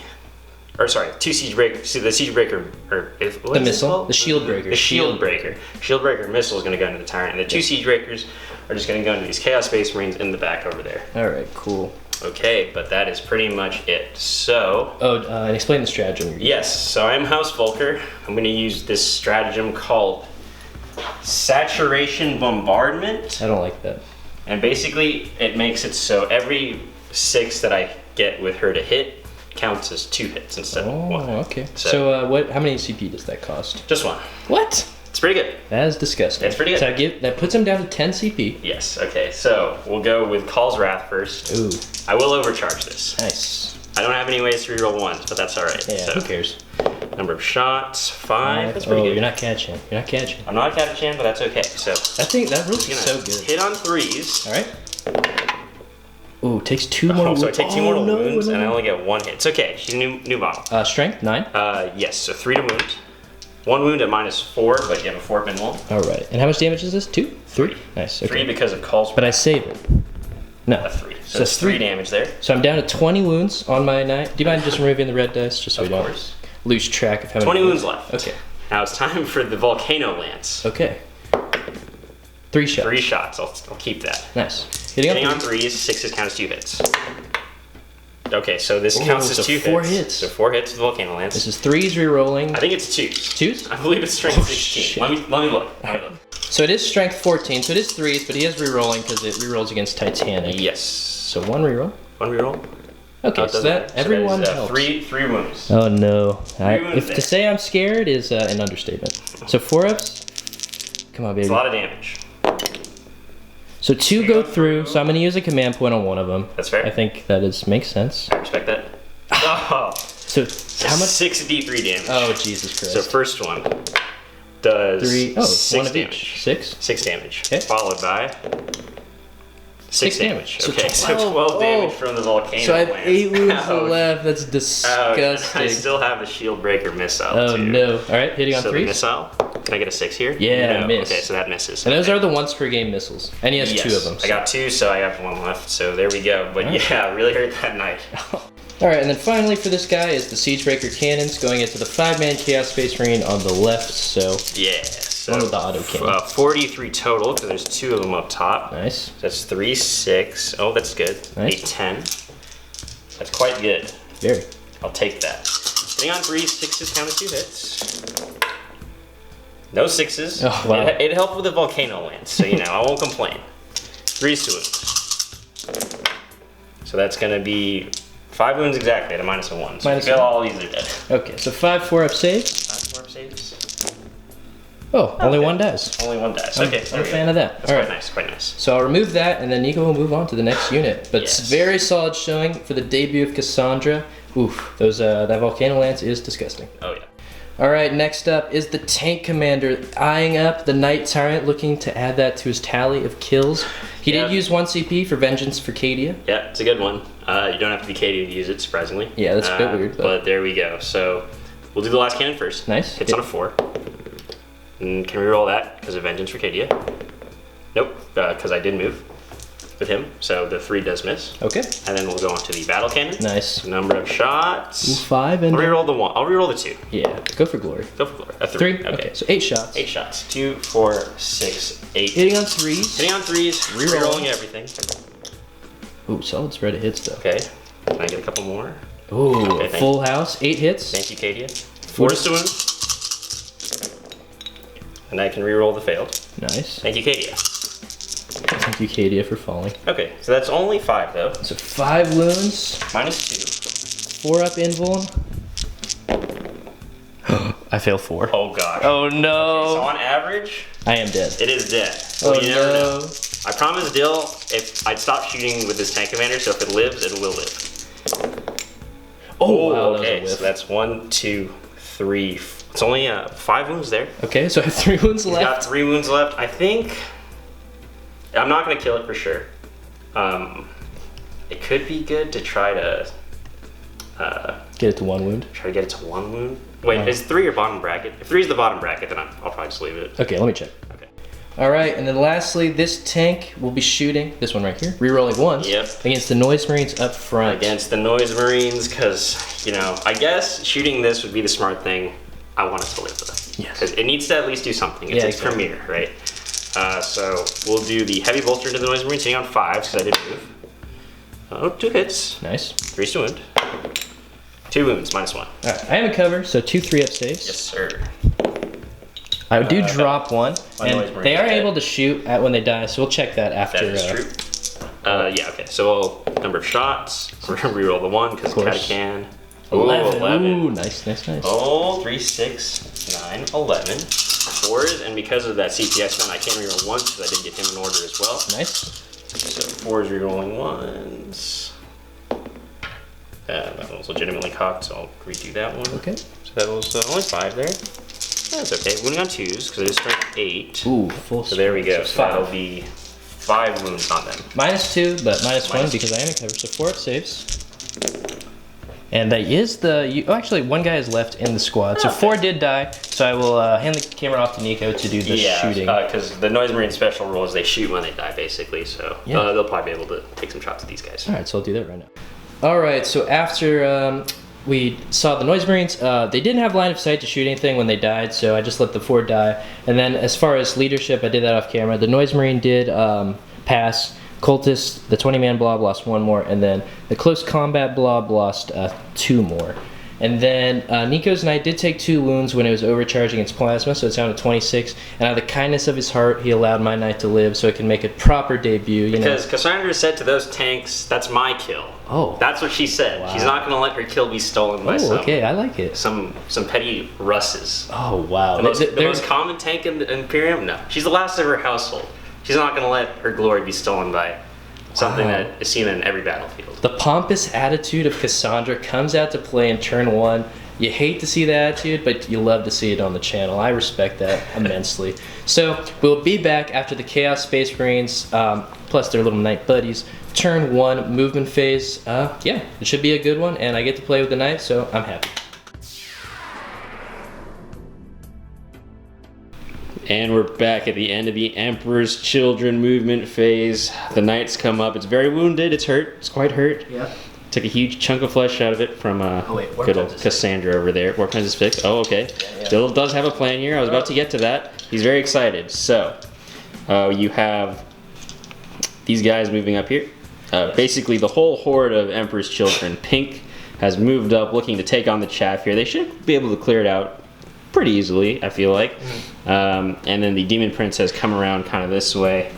Siegebreaker. See the Siegebreaker, The missile, the Shield Breaker. The Shield Breaker. Shield Breaker missile is going to go into the Tyrant, and the two Siegebreakers are just going to go into these Chaos Space Marines in the back over there. All right, cool. Okay, but that is pretty much it. So. And explain the stratagem. Yes, so I'm House Volker. I'm going to use this stratagem called Saturation Bombardment. I don't like that. And basically, it makes it so every 6 that I get with her to hit counts as 2 hits instead of 1. Okay. So how many CP does that cost? Just 1. What? It's pretty good. That is disgusting. It's pretty good. So that puts him down to 10 CP. Yes, okay, so we'll go with Call's Wrath first. Ooh. I will overcharge this. Nice. I don't have any ways to reroll 1s, but that's alright. Yeah, so, who cares? Number of shots, 5. That's pretty good. You're not catching. You're not catching. I'm not catching, but that's okay. So I think that really is so good. Hit on 3s. All right. Ooh, takes 2 more wounds. So I take 2 more wounds, and I only get 1 hit. It's okay. She's a new model. Strength 9. Yes. So 3 to wound. 1 wound at -4, but you have a 4 pin wall. All right. And how much damage is this? 2? 3. Nice. Okay. 3 because of Call's Wrath. But I save it. No. A 3. So it's 3 damage there. So I'm down to 20 wounds on my knight. Do you mind just removing the red dice, just so we don't lose track of how many 20 wounds left. Okay. Now it's time for the Volcano Lance. Okay. 3 shots. 3 shots. I'll keep that. Nice. Hitting on 3s, 6s counts 2 hits. Okay, so this counts as 2 4 hits. hits. So 4 hits with Volcano Lance. This is 3s rerolling. I think it's 2s. 2s? I believe it's strength 16. Shit. Let me look. So it is strength 14, so it is 3s, but he is rerolling because it rerolls against Titanic. Yes. So 1 reroll. 1 reroll. Okay, so that everyone helps. 3 wounds. Oh no. wounds To say I'm scared is an understatement. So 4 ups. Come on, baby. It's a lot of damage. So 2 go through, so I'm going to use a command point on one of them. That's fair. I think that makes sense. I respect that. Oh, So how much? 6 D3 damage. Oh, Jesus Christ. So first one does 6 damage. each. 6? 6 damage. Okay. Followed by 6 damage. So Okay, 12. so 12 damage from the volcano. So I have lance. 8 wounds Ouch. left. That's Ouch. disgusting. I still have the shield breaker missile Oh too. no. Alright, hitting on So the 3. missile. Can I get a 6 here? Yeah, no. miss. Okay, so that misses. And those are the once per game missiles. And he has 2 of them. I got 2, so I have 1 left. So there we go. But yeah, really hurt that knight. Alright, and then finally for this guy is the Siegebreaker cannons going into the 5-man Chaos Space Marine on the left, so Yeah. So, one of the auto cannon. 43 total, because there's 2 of them up top. Nice. That's 3, 6. Oh, that's good. Nice. 8, 10. That's quite good. Very. I'll take that. Hitting on 3, 6s count as 2 hits. No 6s. Oh, wow. It helped with the Volcano Lance, so I won't complain. 3 to wounds. So that's going to be 5 wounds exactly at a -1. So Minus you feel 1. all these are dead. Okay, so 5 4-up saves. 5 4 saves. Oh, only 1 dies. Only 1 dies. I'm Okay, a there we fan go. of that. That's Alright. quite nice, quite nice. So I'll remove that, and then Nico will move on to the next unit. But it's Yes. very solid showing for the debut of Cassandra. Oof, that Volcano Lance is disgusting. Oh yeah. Alright, next up is the Tank Commander, eyeing up the Knight Tyrant, looking to add that to his tally of kills. He did use 1 CP for Vengeance for Cadia. Yeah, it's a good one. You don't have to be Katie to use it, surprisingly. Yeah, that's a bit weird. But there we go. So we'll do the last cannon first. Nice. Hits on a 4. And can we roll that because of Vengeance for Cadia? Nope, because I did move with him. So the 3 does miss. Okay. And then we'll go on to the battle cannon. Nice. Number of shots. 5 and... I'll reroll the 1. I'll reroll the 2. Yeah, go for glory. Go for glory. A 3. 3? Okay, so 8 shots. 8 shots. 2, 4, 6, 8. Hitting on 3s. Hitting on 3s. Rerolling everything. Ooh, solid spread of hits though. Okay. Can I get a couple more? Ooh, Okay, thank full house, 8 hits. Thank you, Cadia. 4 to wound. And I can reroll the failed. Nice. Thank you, Cadia. Thank you, Cadia, for falling. Okay, so that's only 5 though. So 5 wounds, -2. 4 up invuln. I fail 4. Oh gosh. Oh no! So on average, I am dead. it is dead. So Oh you never no! know. I promised Dill if I'd stop shooting with this tank commander, so if it lives, it will live. Oh, wow, that was a okay, whiff. so that's 1, 2, 3. It's only 5 wounds there. Okay, so I have 3 wounds He's left. got 3 wounds left. I think I'm not gonna kill it for sure. It could be good to try to Get it to 1 wound. try to get it to 1 wound. Wait, is 3 your bottom bracket? If 3 is the bottom bracket, then I'll probably just leave it. Okay, let me check. Okay. All right, and then lastly, this tank will be shooting, this one right here, rerolling 1s against the Noise Marines up front. Against the Noise Marines, because, you know, I guess shooting this would be the smart thing. I want it to live, though. Yes. Because it needs to at least do something. It's its premiere, right? So we'll do the heavy bolter into the Noise Marines, hitting on 5s, because I did move. Oh, 2 hits. Nice. 3 to wound. 2 wounds, -1. All right, I have a cover, so 2 3-up saves. Yes, sir. I do drop 1, My Noise and Marine they are is dead. able to shoot at when they die, so we'll check that after. That is true. Yeah, okay. So we'll number of shots. We're gonna reroll the 1 because Catachan. 11. Ooh, nice, nice, nice. Oh, 3, 6, 9, 11. 4s, and because of that CPS gun, I can't reroll 1s because I did get him in order as well. Nice. So 4s rerolling 1s. That one was legitimately cocked, so I'll redo that one. Okay. So that was only 5 there. That's okay. Wounding on 2s because I just strike 8. Ooh, full. So there we go. So So that'll be 5 wounds on them. -2, but -1 because I am in cover, so 4-up saves. And that is the. Actually, 1 guy is left in the squad, so 4 did die. So I will hand the camera off to Nico to do the shooting. Because the Noise Marine special rule is they shoot when they die, basically. So they'll probably be able to take some shots at these guys. All right, so I'll do that right now. All right, so after we saw the Noise Marines, they didn't have line of sight to shoot anything when they died, so I just let the 4 die. And then as far as leadership, I did that off camera. The Noise Marine did pass. Cultist, the 20-man blob, lost 1 more, and then the close combat blob lost 2 more. And then Nico's Knight did take 2 wounds when it was overcharging its plasma, so it's down to 26. And out of the kindness of his heart, he allowed my Knight to live so it can make a proper debut. Because Cassandra said to those tanks, "That's my kill." Oh, that's what she said. Wow. She's not going to let her kill be stolen by okay, I like it. Some petty Russes. Oh wow, The most common tank in the Imperium. No, she's the last of her household. She's not going to let her glory be stolen by something that is seen in every battlefield. The pompous attitude of Cassandra comes out to play in turn 1. You hate to see the attitude, but you love to see it on the channel. I respect that immensely. So we'll be back after the Chaos Space Marines, plus their little Knight buddies. Turn 1 movement phase. Yeah, it should be a good one, and I get to play with the Knight, so I'm happy. And we're back at the end of the Emperor's Children movement phase. The Knight's come up. It's very wounded. It's hurt. It's quite hurt. Yeah. Took a huge chunk of flesh out of it from good old Cassandra over there. Warp times is fixed. Oh, okay. Yeah. Dill does have a plan here. I was about to get to that. He's very excited. So, you have these guys moving up here. Basically, the whole horde of Emperor's Children. Pink has moved up looking to take on the chaff here. They should be able to clear it out pretty easily, I feel like. And then the Demon Prince has come around kind of this way.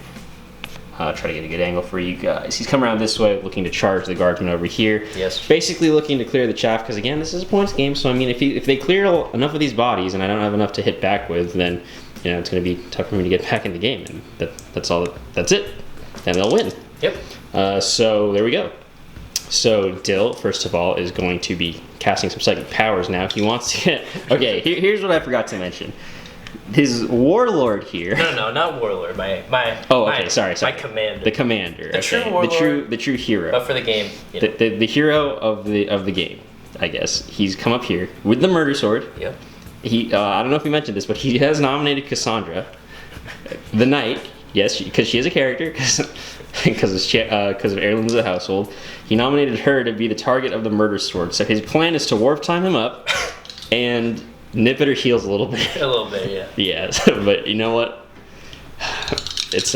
Try to get a good angle for you guys. He's come around this way looking to charge the guardsman over here. Yes. Basically looking to clear the chaff because, again, this is a points game. So, I mean, if they clear enough of these bodies and I don't have enough to hit back with, then, you know, it's going to be tough for me to get back in the game. And that's all. That's it. And they'll win. Yep. So, there we go. So Dill, first of all, is going to be casting some psychic powers now. He wants to get... Okay, here's what I forgot to mention. His warlord here... No, not warlord. My sorry. My commander. The commander. The true warlord. The true hero. But for the game. You know. The hero of the game, I guess. He's come up here with the murder sword. Yep. He I don't know if he mentioned this, but he has nominated Cassandra, the Knight. Yes, because she is a character. Because of heirlooms of the household, he nominated her to be the target of the murder sword. So his plan is to warp time him up and nip at her heels a little bit. A little bit, yeah. Yeah, but you know what? It's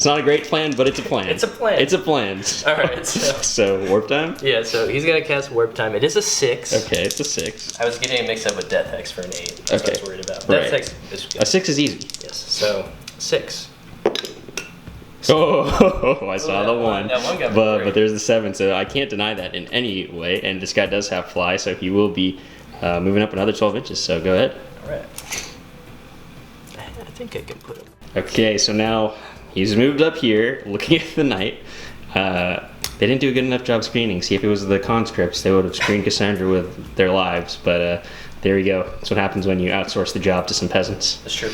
not a great plan, but it's a plan. It's a plan. It's a plan. All right. So warp time. Yeah. So he's gonna cast warp time. It is a 6. Okay, it's a 6. I was getting a mix up with Death Hex for an 8. That's what I was worried about. Right. Death Hex is good. A 6 is easy. Yes. So 6. Oh, I saw the 1. That 1 got but there's the 7, so I can't deny that in any way. And this guy does have fly, so he will be moving up another 12 inches. So go ahead. All right. I think I can put him. Okay, so now he's moved up here, looking at the Knight. They didn't do a good enough job screening. See, if it was the conscripts, they would have screened Cassandra with their lives. But There we go. That's what happens when you outsource the job to some peasants. That's true.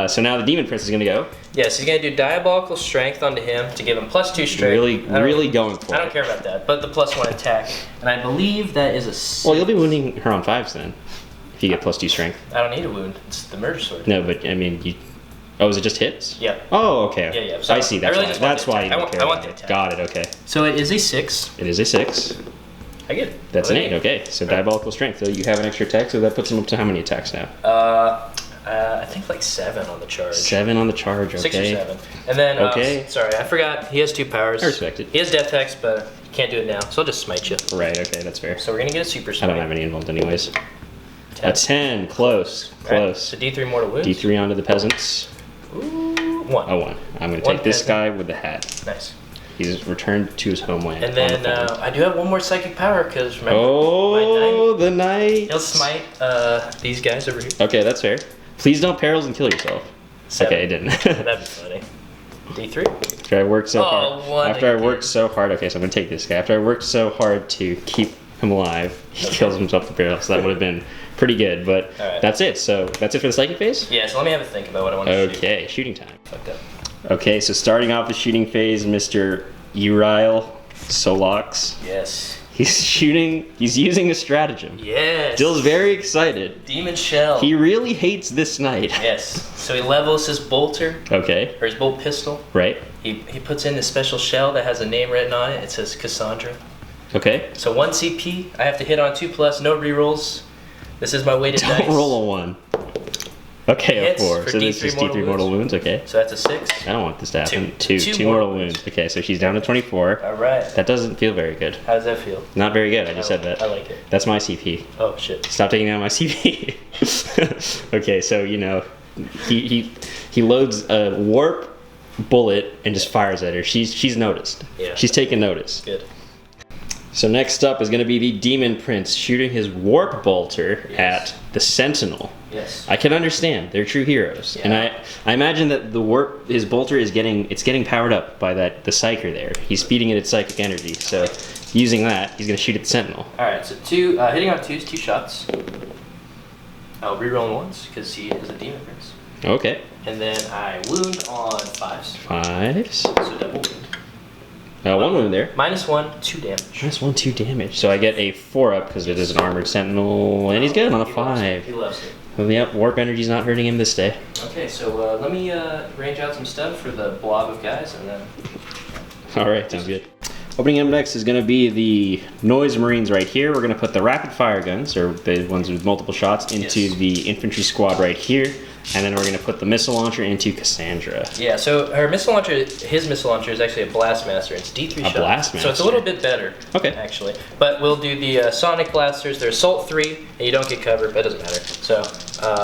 So now the Demon Prince is going to go. Yes, he's going to do Diabolical Strength onto him to give him +2 strength. Really going for it. I don't care about that, but the +1 attack. And I believe that is a 6. Well, you'll be wounding her on 5s then, if you get +2 strength. I don't need a wound. It's the murder sword. No, but I mean, you... Oh, is it just hits? Yeah. Oh, okay. Yeah. So I see. That's why you don't care I want about the it. attack. Got it, okay. So it is a 6. It is a 6. I get it. That's an 8, okay. So Diabolical Strength. So you have an extra attack, so that puts him up to how many attacks now? I think like 7 on the charge. 7 on the charge, okay. 6 or 7. And then, okay. Sorry, I forgot. He has 2 powers. I respect it. He has Death Hex, but he can't do it now, so I'll just smite you. Right, okay, that's fair. So we're going to get a super smite. I don't have any involved anyways. 10. A 10, close. Right, so D3 mortal wounds. D3 onto the peasants. Ooh, 1. A 1. I'm going to take this guy with the hat. Nice. He's returned to his homeland. And then I do have 1 more psychic power, because remember, oh, the knight. He'll smite these guys over here. Okay, that's fair. Please don't perils and kill yourself. 7. Okay, I didn't. That'd be funny. D3. After I worked so hard. 1 After I again. worked so hard. Okay, so I'm gonna take this guy. After I worked so hard to keep him alive, he kills himself with perils. So that would have been pretty good. But Alright. that's it. So that's it for the psychic phase. Yeah. So let me have a think about what I want to shoot. Okay, shooting time. Fucked up. Okay, so starting off the shooting phase, Mr. Uriel Solox. Yes. He's using a stratagem. Yes. Dill's very excited. Demon Shell. He really hates this knight. Yes. So he levels his bolter, Okay, or his bolt pistol. right. He puts in this special shell that has a name written on it. It says Cassandra. Okay. So 1 CP. I have to hit on 2+, no rerolls. This is my weighted Don't dice. roll a 1. Okay, a Hits 4. for So this D3 is mortal D3 mortal wounds. Okay. So that's a 6. I don't want this to happen. 2. 2 mortal wounds. Okay, so she's down to 24. All right. That doesn't feel very good. How does that feel? Not very good. I just said that. I like it. That's my CP. Oh shit. Stop taking down my CP. Okay, so you know, he loads a warp bullet and just fires at her. She's noticed. Yeah. She's taken notice. Good. So next up is going to be the Demon Prince shooting his warp bolter Yes. at the Sentinel. Yes. I can understand. They're true heroes. Yeah. And I imagine that his bolter is getting powered up by the psyker there. He's feeding it its psychic energy. So using that, he's going to shoot at the Sentinel. All right. So hitting on 2 is 2 shots. I'll reroll once because he is a Demon Prince. Okay. And then I wound on 5s. 5s. So double wound. 1 wound there. -1, 2 damage. -1, 2 damage. So I get a 4 up because it is an armored Sentinel, and he's good on a He loves it. 5. He loves it. Well, yep, warp energy's not hurting him this day. Okay, so let me range out some stuff for the blob of guys, and then. All right, sounds good. Opening up next is going to be the Noise Marines right here. We're going to put the rapid fire guns, or the ones with multiple shots, into Yes. the infantry squad right here. And then we're going to put the missile launcher into Cassandra. Yeah, so his missile launcher is actually a Blastmaster. It's D3 shot. Blastmaster. So it's a little bit better, Okay. actually. But we'll do the Sonic Blasters. They're Assault 3, and you don't get cover, but it doesn't matter. So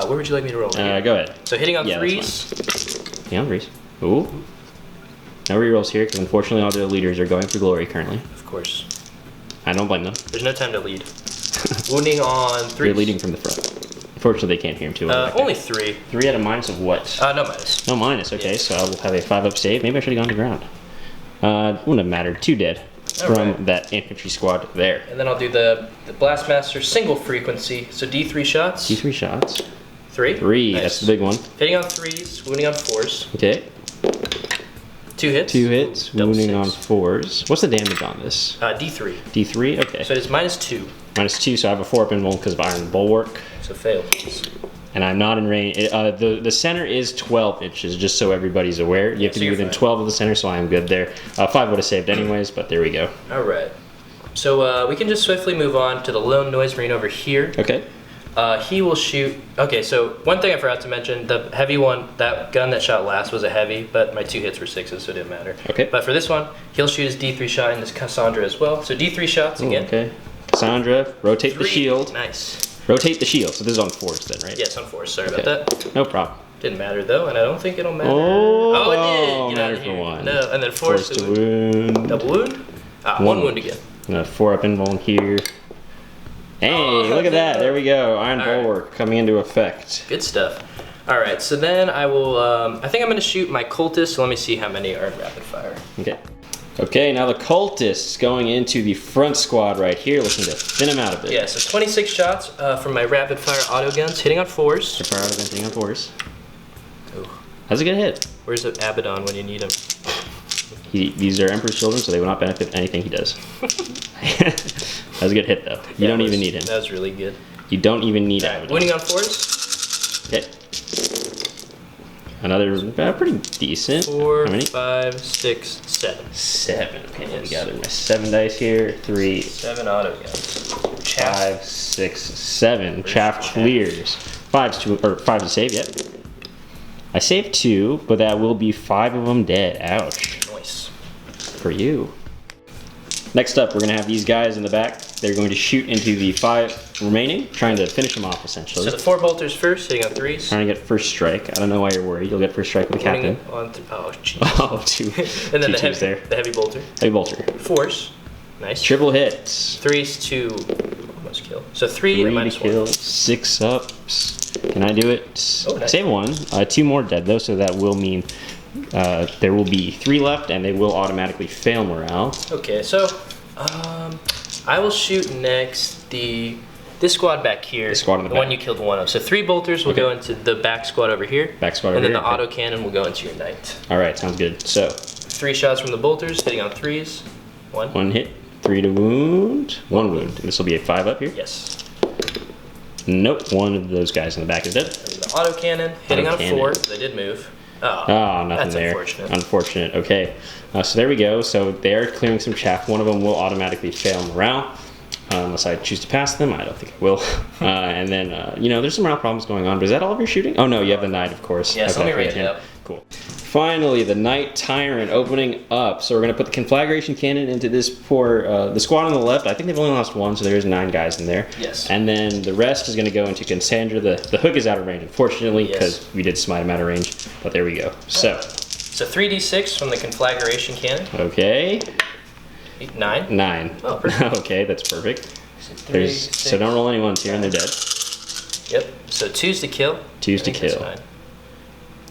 where would you like me to roll? Go ahead. So hitting on Yeah, 3s. Yeah, Reese. Ooh. No rerolls here, because unfortunately all the leaders are going for glory currently. Of course. I don't blame them. There's no time to lead. Wounding on 3s. They're leading from the front. Unfortunately, they can't hear him too well. back there. Only 3. 3 at a minus of what? No minus. No minus, okay, Yeah. so I will have a 5 up save. Maybe I should have gone to ground. Wouldn't have mattered. 2 dead from Alright. that infantry squad there. And then I'll do the Blastmaster single frequency. So D3 shots. D3 shots. 3. 3, Nice. that's the big one. Hitting on 3s, wounding on 4s. Okay, 2 hits. 2 hits, Double wounding on 6. 4s. What's the damage on this? D3. D3, okay. So it is -2. Minus 2, so I have a 4 up in one because of Iron Bulwark. So fail. And I'm not in range. The center is 12 inches, just so everybody's aware. You have to so be you're within fine. 12 of the center, so I am good there. 5 would have saved anyways, but there we go. All right. So we can just swiftly move on to the lone noise marine over here. Okay. He will shoot. Okay, so one thing I forgot to mention: the heavy one, that gun that shot last was a heavy, but my 2 hits were 6s, so it didn't matter. Okay. But for this one, he'll shoot his D3 shot in this Cassandra as well. So D3 shots Ooh, again. okay. Cassandra, rotate 3. the shield. Nice. Rotate the shield. So this is on 4s then, right? Yes, on 4. Sorry Okay. about that. No problem. Didn't matter though, and I don't think it'll matter. Oh, it did. Get matter out of for here. 1. No, and then Force to wound. Double wound. 1 wound again. And a 4 up invuln here. Hey, look at that. There we go. Iron All right. Bulwark coming into effect. Good stuff. All right, so then I will. I think I'm going to shoot my cultist. So let me see how many are in rapid fire. Okay. Okay, now the cultists going into the front squad right here, looking to thin them out a bit. Yeah, so 26 shots from my rapid fire auto guns, hitting on 4s. Rapid fire auto guns hitting on 4s. Ooh. That's a good hit. Where's the Abaddon when you need him? These are Emperor's children, so they will not benefit anything he does. That was a good hit, though. You don't even need him. That was really good. You don't even need Right, Abaddon. winning on 4s. Okay. Another pretty decent. 4, How many? 5, 6, 7. 7. Okay, Yes. we got my 7 dice here. 3, 7 auto guns. 5, 6, 7. Chaff clears. 5 to save. Yep. I saved 2, but that will be 5 of them dead. Ouch. Nice. For you. Next up, we're going to have these guys in the back. They're going to shoot into the 5 remaining, trying to finish them off, essentially. So the 4 bolters first, hitting on 3s. Trying to get first strike. I don't know why you're worried. You'll get first strike with the captain. On oh, jeez. Oh, two. And then Two twos there. the heavy bolter. Heavy bolter. 4s. Nice. Triple hits. 3s to almost kill. So 3 3 and to minus kill. 1. 6 ups. Can I do it? Oh, nice. Save 1. 2 more dead, though, so that will mean there will be 3 left, and they will automatically fail morale. Okay, so I will shoot next this squad back here. The squad in the one back. you killed 1 of. So 3 bolters will Okay. go into the back squad over here. Back squad and over then here, the okay. auto cannon will go into your knight. Alright, sounds good. So, 3 shots from the bolters, hitting on 3s. 1. 1 hit, 3 to wound, 1 wound. This will be a 5 up here. Yes. Nope, one of those guys in the back is dead. And the auto cannon, hitting Auto on cannon. 4. They did move. Oh, Oh, nothing that's there. unfortunate. Unfortunate. Okay. So there we go. So they are clearing some chaff. One of them will automatically fail morale. Unless I choose to pass them. I don't think I will. And then, there's some morale problems going on. But is that all of your shooting? Oh, no, you have the Knight, of course. Yes, let me Okay, read it up. Cool. Finally, the Knight Tyrant opening up. So we're going to put the conflagration cannon into this the squad on the left. I think they've only lost 1, so there's 9 guys in there. Yes. And then the rest is going to go into Cassandra. The hook is out of range, unfortunately, because we did smite him out of range. But there we go. So 3d6 from the conflagration cannon. okay. 9. 9. Oh, perfect. Okay, that's perfect. So 3, 6. So don't roll any ones here, and they're dead. Yep. So 2's to kill. 2's to I think that's kill. 9.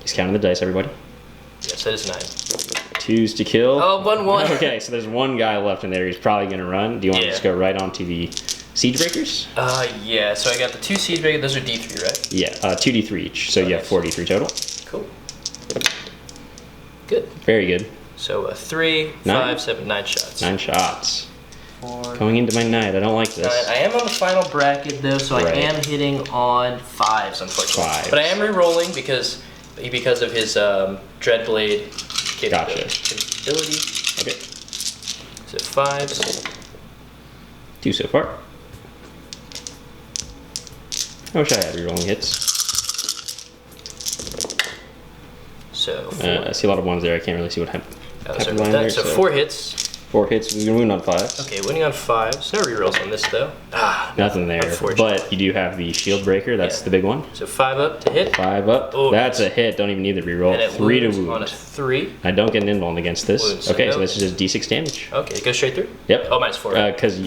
He's counting the dice, everybody. Yes, that is 9. 2's to kill. Oh, 1-1. Okay, so there's 1 guy left in there. He's probably going to run. Do you want to Yeah. just go right on to the siege breakers? Yeah. So I got the 2 siege breakers. Those are D3, right? Yeah, 2d3 each. So you have Nice. 43 total. Cool. Good. Very good. So 3, 9? 5, 7, 9 shots. 9 shots. 4, Going into my knight. I don't like 9. this. I am on the final bracket though, so Right. I am hitting on 5s, unfortunately. 5s. But I am re-rolling because of his Dreadblade capability. Okay. So 5s. 2 so far. I wish I had rerolling hits. So 4. I see a lot of 1s there. I can't really see what happened. Sorry happened about line that. there, So 4 hits. 4 hits. We're going to wound on 5s. Okay, winning on 5s. No rerolls on this though. Nothing there. Unfortunately. But you do have the shield breaker. That's Yeah. the big one. So 5 up to hit. 5 up. Oh, That's nice. a hit. Don't even need the reroll. And it 3 to wounds wound. on a 3. I don't get an invuln against this. Wounds, Okay, so no. this is just d6 damage. Okay, it goes straight through? Yep. Oh, minus 4. Because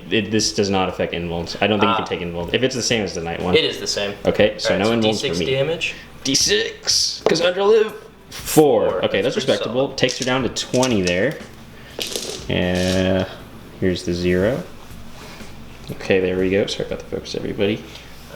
this does not affect invulns. I don't think you can take invulns. If it's the same as the knight one. It is the same. Okay, so Alright, no invulns D6 for me. damage. D6. Cassandra live. 4. Okay, that's That's pretty respectable. Takes her down to 20 there. And here's the 0. Okay, there we go. Sorry about the focus, everybody.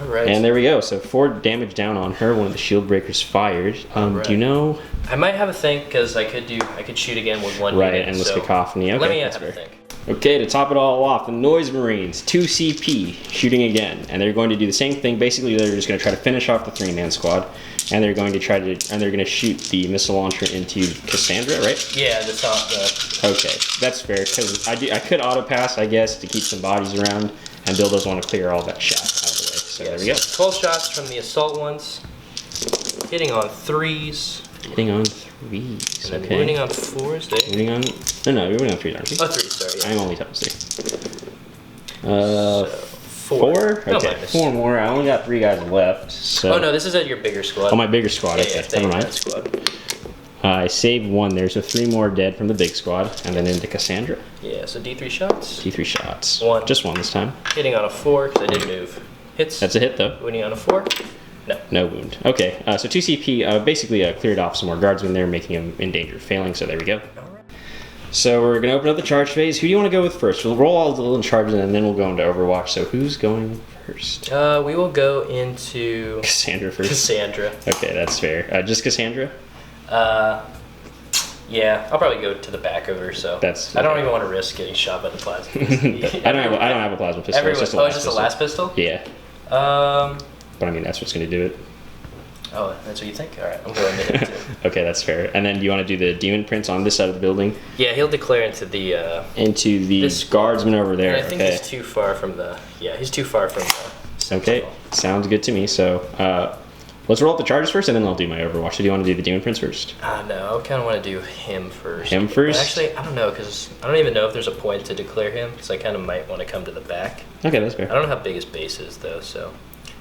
Alright. And there we go. So 4 damage down on her. One of the shield breakers fired. Alright. Do you know? I might have a think because I could shoot again with 1 Right, unit, and with so cacophony. Okay, let me that's have a fair. think. Okay, to top it all off, the Noise Marines, 2 CP, shooting again, and they're going to do the same thing. Basically, they're just going to try to finish off the 3-man squad, and they're going to shoot the missile launcher into Cassandra, right? Yeah, that's not the. Okay, that's fair because I could auto pass, I guess, to keep some bodies around, and Bill does want to clear all that chaff out of the way. So there we go. 12 shots from the assault ones, hitting on 3s, Hitting on 3s. and then Okay. wounding on 4s. There. Wounding on no, you're wounding on 3s, aren't you? Oh, 3s. Sorry. Yeah. I'm only top 3. So, 4? No, Okay, minus. 4 more. I only got 3 guys left. So. Oh no, this is at your bigger squad. Oh, my bigger squad. Yeah, Okay, yeah, never that mind. squad. I saved 1 there, so 3 more dead from the big squad, and then into Cassandra. Yeah, so D3 shots. D3 shots. 1. Just 1 this time. Hitting on a 4 because I did move. Hits. That's a hit though. Wounding on a 4. No. No wound. Okay, so 2 CP basically cleared off some more guardsmen there, making them in danger of failing. So there we go. So we're gonna open up the charge phase. Who do you want to go with first? We'll roll all the little charges and then we'll go into Overwatch. So who's going first? We will go into Cassandra first. Cassandra. Okay, that's fair. Just Cassandra? Yeah, I'll probably go to the back of her. So That's I don't okay. even want to risk getting shot by the plasma. I don't have a plasma pistol. Everyone, It's just it's just a last pistol. Yeah. But I mean, that's what's gonna do it. Oh, that's what you think? All right, I'm going to him too. Okay, that's fair. And then do you want to do the demon prince on this side of the building? Yeah, he'll declare into the This guardsman over there. And I think he's too far from the. Yeah, he's too far from the. Okay, sounds good to me. So let's roll up the charges first, and then I'll do my Overwatch. So do you want to do the demon prince first? No, I kind of want to do him first. Him first? But actually, I don't know because I don't even know if there's a point to declare him because I kind of might want to come to the back. Okay, that's fair. I don't know how big his base is though, so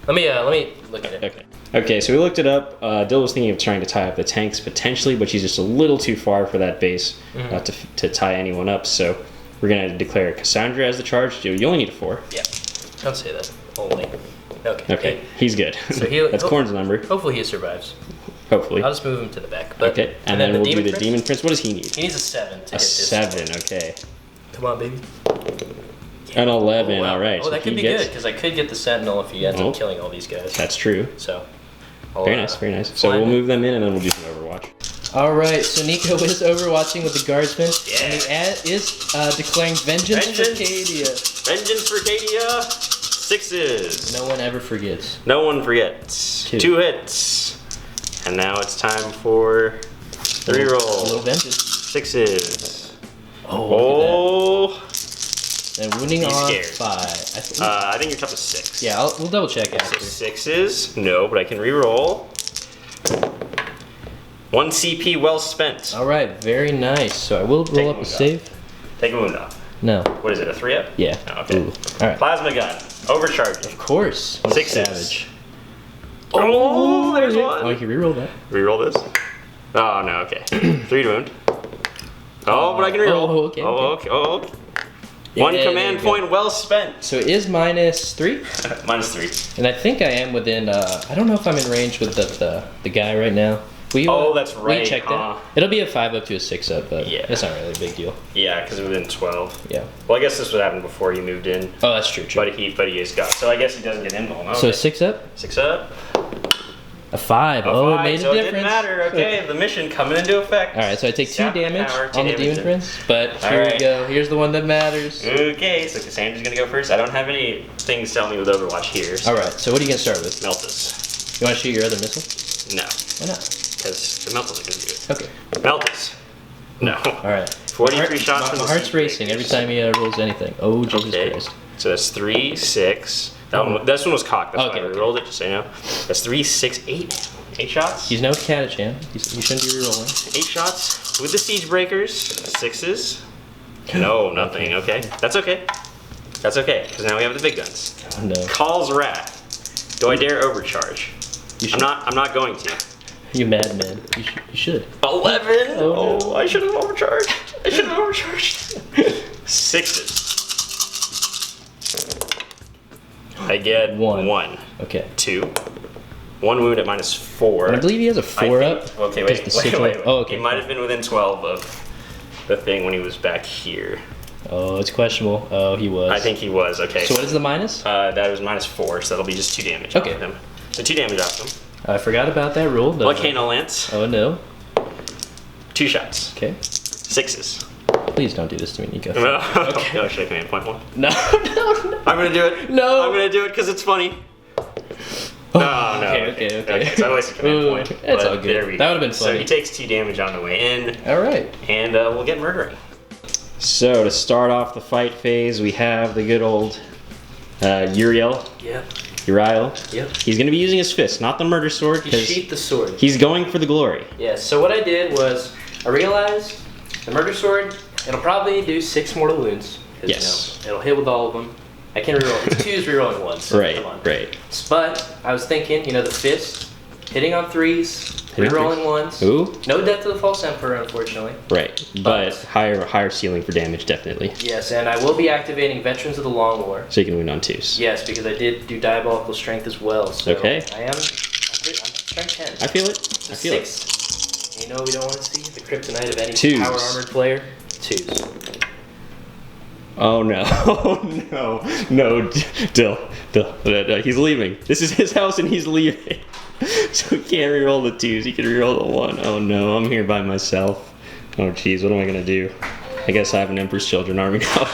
let me look at it. Okay, so we looked it up. Dill was thinking of trying to tie up the tanks potentially, but she's just a little too far for that base to tie anyone up. So we're gonna declare Cassandra as the charge. You only need a 4. Yeah, don't say that. Only. Okay, he's good. So That's Corn's number. Hopefully he survives. Hopefully. I'll just move him to the back. But, Okay, and then we'll do the demon prince. What does he need? He needs a 7 to hit this. 7. Okay. Come on, baby. An 11. Oh, wow. All right. Oh, so that could be good because I could get the sentinel if he ends up killing all these guys. That's true. So. Very nice. Very nice. So we'll move them in, and then we'll do some Overwatch. All right, so Nico is overwatching with the guardsmen, Yeah. and the ad is declaring vengeance for Cadia. Vengeance for Cadia. 6s. No one ever forgets. No one forgets. 2 hits. And now it's time for the A little reroll. vengeance. 6s. Oh. Oh. And wounding He's on scared. 5. I think you're top of 6. Yeah, we'll double check So after. 6s. No, but I can reroll. 1 CP well spent. All right, very nice. So I will Take roll up one a off. save. Take a wound off. No. What is it? A 3-up? Yeah. Oh, okay. Ooh. All right. Plasma gun. Overcharging. Of course. I'm a 6s. savage. Oh, there's Oh, one. you can reroll that. Reroll this. Oh no. Okay. 3 to wound. Oh, but I can reroll. Oh, okay, okay. Okay. Yeah, One there command you go. point well spent. So it is -3, -3. and I think I am within. I don't know if I'm in range with the guy right now. Will you, Oh, that's will right, you check huh? that? It'll be a 5 up to a 6 up, but Yeah. it's not really a big deal. Yeah, because within 12. Yeah. Well, I guess this would happen before he moved in. Oh, that's true. But he is got. So I guess he doesn't get invuln. Okay. So 6 up, 6 up. a 5. A Oh, 5, it made so a it difference. didn't matter. Okay, the mission coming into effect. All right, so I take 2 Sap damage power, 2 on the damage demon then. prince, but All here right. we go. Here's the one that matters. Okay, so Cassandra's gonna go first. I don't have any things telling me with Overwatch here. So All right, so what are you gonna start with? Meltus. You want to shoot your other missile? No, Why not? because the Meltus are gonna do it. Okay. Meltus. No. All right. 43 shots from My the heart's siege racing every breakers. time he rolls anything. Oh, Jesus Okay. Christ. So that's 3, 6. This one was cocked. That's Okay, why I okay. rolled it, just so you know. That's 3, 6, 8. 8 shots. He's no Catachan. You shouldn't be rerolling. 8 shots with the siege breakers. 6s. No, nothing. Okay. That's okay. That's okay, because now we have the big guns. Oh, no. Call's Wrath. Do I dare overcharge? You should. I'm not going to. You madman. You should. 11? Oh, Oh, I should have overcharged. I should have overcharged. 6s. I get One. 1. Okay. 2. 1 wound at -4. And I believe he has a 4 up. Okay, because wait. the sigil- Wait. Oh, okay. He might have been within 12 of the thing when he was back here. Oh, it's questionable. Oh, he was. I think he was. Okay. So what is the minus? That was -4, so that'll be just 2 damage Okay. off of him. So 2 damage off him. I forgot about that rule. though. Volcano Lance. Oh no. 2 shots. Okay. 6s. Please don't do this to me, Nico. Okay. Oh, should I command point 1? No, no. I'm gonna do it. No. I'm gonna do it because it's funny. No, no. Okay. So I wasted command Ooh, point. it's but all good. There we That go. would've been So funny. he takes 2 damage on the way in, All right. and we'll get murdering. So to start off the fight phase, we have the good old Uriel. Yep. Uriel. Yep. He's going to be using his fist, not the murder sword, He because sheathed the sword. he's going for the glory. Yeah, so what I did was, I realized the murder sword, it'll probably do 6 mortal wounds. 'Cause, Yes. You know, it'll hit with all of them. I can reroll. It's 2 is rerolling once. So Right, come on. right. But I was thinking, you know, the fist, hitting on 3s, Hitting on rerolling ones. Ooh, No death to the false emperor, unfortunately. right. But higher ceiling for damage, definitely. Yes, and I will be activating Veterans of the Long War. So you can wound on 2s. Yes, because I did do diabolical strength as well. So Okay. I'm strength 10. I feel it. I feel it. 6. You know what we don't want to see? The kryptonite of any 2s. power armored player. twos. Oh no! Oh no! Dill. He's leaving. This is his house, and he's leaving. So he can't reroll the twos. He can reroll the one. Oh no! I'm here by myself. Oh jeez, what am I gonna do? I guess I have an Emperor's Children army now.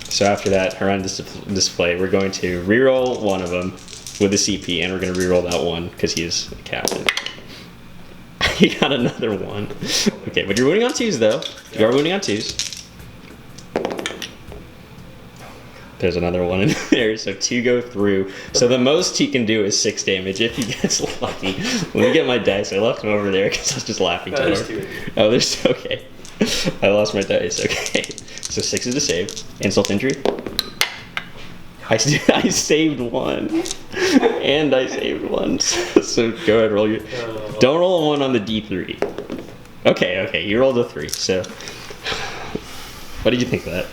So after that horrendous display, we're going to reroll one of them with a CP, and we're going to reroll that one because he is a captain. He got another one. Okay, but you're winning on twos though. You are winning on twos. There's another one in there, so 2 go through. So the most he can do is 6 damage if he gets lucky. Let me get my dice. I left them over there because I was just laughing too hard. Oh, there's okay. I lost my dice. Okay, so 6 is the save. Insult injury. I saved one, and I saved one. So go ahead, roll your. Don't roll a 1 on the D3. Okay, you rolled a 3. So, what did you think of that?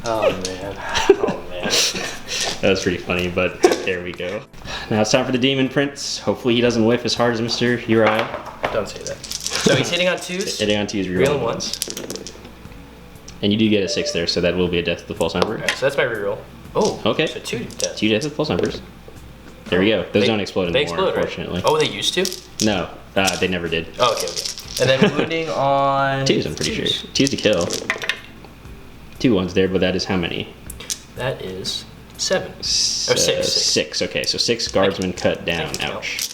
Oh man. That was pretty funny, but there we go. Now it's time for the Demon Prince. Hopefully he doesn't whiff as hard as Mr. Uriah. Don't say that. So he's hitting on twos. Hitting on twos, Real ones. And you do get a 6 there, so that will be a death with the false number. Alright, so that's my reroll. Oh, okay. So 2 deaths. 2 deaths with false numbers. There we go. Those don't explode anymore, unfortunately. Right? Oh, they used to? No, they never did. Oh, okay. And then wounding on... 2s, I'm pretty sure. 2s to kill. 2 ones there, but that is how many? That is 7. Or 6. 6, okay. So 6 guardsmen cut down. Ouch.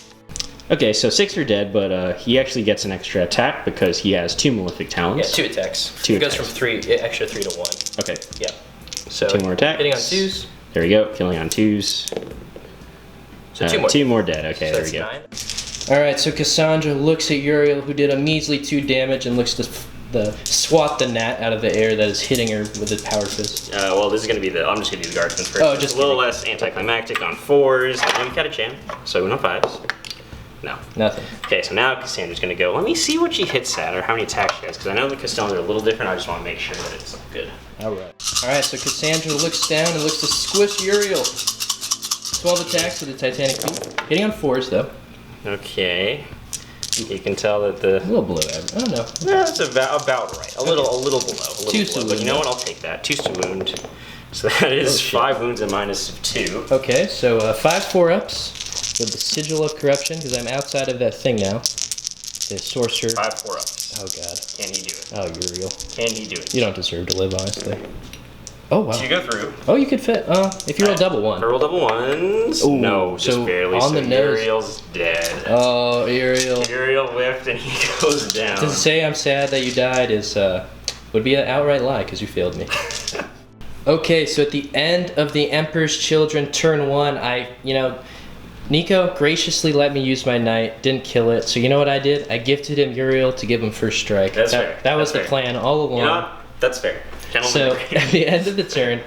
Okay, so 6 are dead, but he actually gets an extra attack because he has 2 malefic talents. Yeah, 2 attacks. 2 it goes from 3, extra 3 to 1. Okay. Yeah. So 2 more attacks. Hitting on 2s. There we go, killing on 2s. So 2 more. 2 more dead, okay, So there we go. 9. Alright, so Cassandra looks at Uriel, who did a measly 2 damage, and looks to swat the gnat out of the air that is hitting her with his power fist. Well, this is going to be I'm just going to do the guardsmen first. Oh, just a little less anticlimactic on 4s. I'm got a cham, so on 5s. No. Nothing. Okay, so now Cassandra's going to go. Let me see what she hits at, or how many attacks she has, because I know the Castellans are a little different. I just want to make sure that it's good. Alright, so Cassandra looks down and looks to squish Uriel. 12 attacks with the Titanic feet. Hitting on 4s, though. Okay. You can tell that the... A little below average. I don't know. That's about right. A little below. Two's to But wound. you know what? I'll take that. 2's to wound. So that is 5 wounds and minus 2. Okay, so 5 4-ups with the Sigil of Corruption, because I'm outside of that thing now. The Sorcerer. 5 4-ups. Oh, God. Can he do it? Oh, Uriel. Can he do it? You don't deserve to live, honestly. Oh, wow. So you go through. Oh, you could fit. If you roll double 1. I roll double 1s. Ooh, No, just so barely. on the nose. Uriel's dead. Oh, Uriel. Uriel whiffed and he goes down. To say I'm sad that you died is would be an outright lie, because you failed me. Okay, so at the end of the Emperor's Children turn 1, Nico graciously let me use my knight, didn't kill it. So you know what I did? I gifted him Uriel to give him first strike. That's fair. That was That's the fair. plan all along. You know what? That's fair. So at the end of the turn,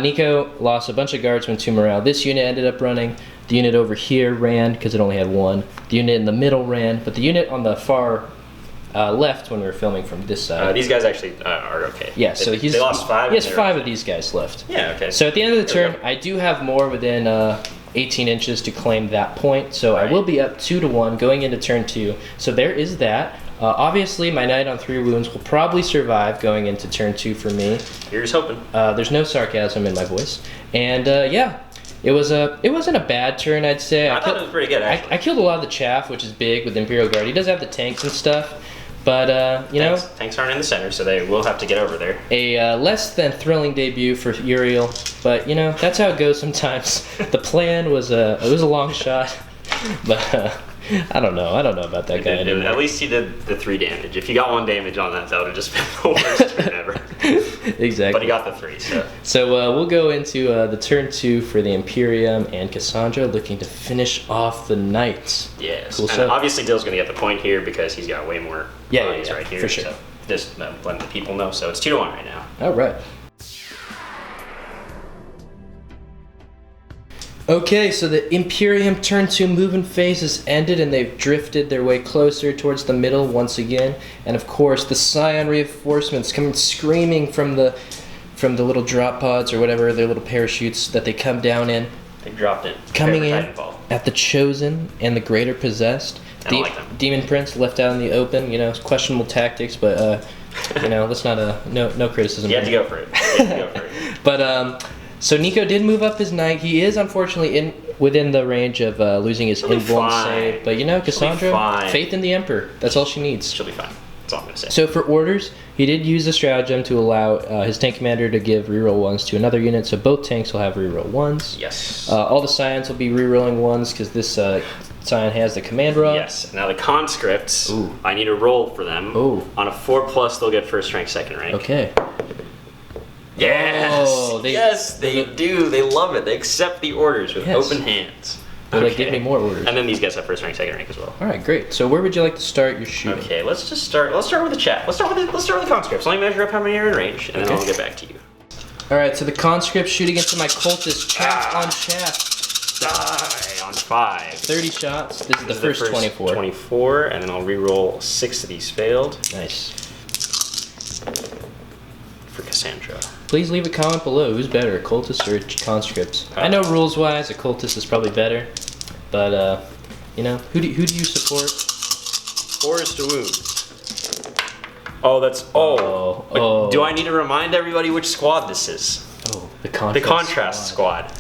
Nico lost a bunch of guardsmen to morale. This unit ended up running. The unit over here ran because it only had 1. The unit in the middle ran, but the unit on the far left when we were filming from this side. These guys actually are okay. Yeah, so they lost 5. He has 5 of these guys left. Yeah, okay. So at the end of the There we turn, I do have more within 18 inches to claim that point. So I Right. will be up 2 to 1 going into turn 2. So there is that. Obviously, my knight on 3 wounds will probably survive going into turn 2 for me. Here's hoping. There's no sarcasm in my voice. And it wasn't a bad turn, I'd say. I thought it was pretty good, actually. I killed a lot of the chaff, which is big with Imperial Guard. He does have the tanks and stuff. But, Tanks aren't in the center, so they will have to get over there. a less than thrilling debut for Uriel. But, that's how it goes sometimes. The plan was it was a long shot. But, I don't know about that guy anymore. At least he did the 3 damage. If you got 1 damage on that would have just been the worst turn ever. Exactly. But he got the 3, so. So we'll go into the turn 2 for the Imperium and Cassandra looking to finish off the knights. Yes. Cool And stuff. obviously Dill's going to get the point here because he's got way more bodies right here. for sure. So just letting the people know. So it's 2 to 1 right now. All right. Okay, so the Imperium turn 2 movement phase has ended and they've drifted their way closer towards the middle once again. And of course, the Scion reinforcements coming screaming from the little drop pods or whatever, their little parachutes that they come down in. They dropped it. Coming in Titanfall. at the Chosen and the Greater Possessed. I don't like them. Demon Prince left out in the open, questionable tactics, but You know, let's not no criticism. You have to here. go for it. You have to go for it. But so Nico did move up his knight. He is unfortunately within the range of losing his invuln save. But you know, Cassandra, faith in the Emperor. That's all she needs. She'll be fine. That's all I'm gonna say. So for orders, he did use the stratagem to allow his tank commander to give reroll 1s to another unit. So both tanks will have reroll 1s. Yes. All the scions will be rerolling 1s because this scion has the command roll. Yes. Now the conscripts, Ooh. I need a roll for them. Ooh. On a 4+, they'll get first rank, second rank. Okay. Yes. Oh, yes, they do. They love it. They accept the orders with Yes. open hands. They're like, give me more orders. And then these guys have first rank, second rank as well. All right, great. So where would you like to start your shooting? Okay, let's start with the chat. Let's start with the conscripts. Let me measure up how many are in range, and then I'll get back to you. All right, so the conscript shooting into my cultist. Chaff on chaff. Die on 5. 30 shots. This is the first 24. 24, and then I'll re-roll 6 of these failed Nice. for Cassandra. Please leave a comment below. Who's better, cultists or conscripts? I know rules-wise, a cultist is probably better, but you know, who do you support? Forest to wound. Oh, that's Do I need to remind everybody which squad this is? Oh, the Contrast squad.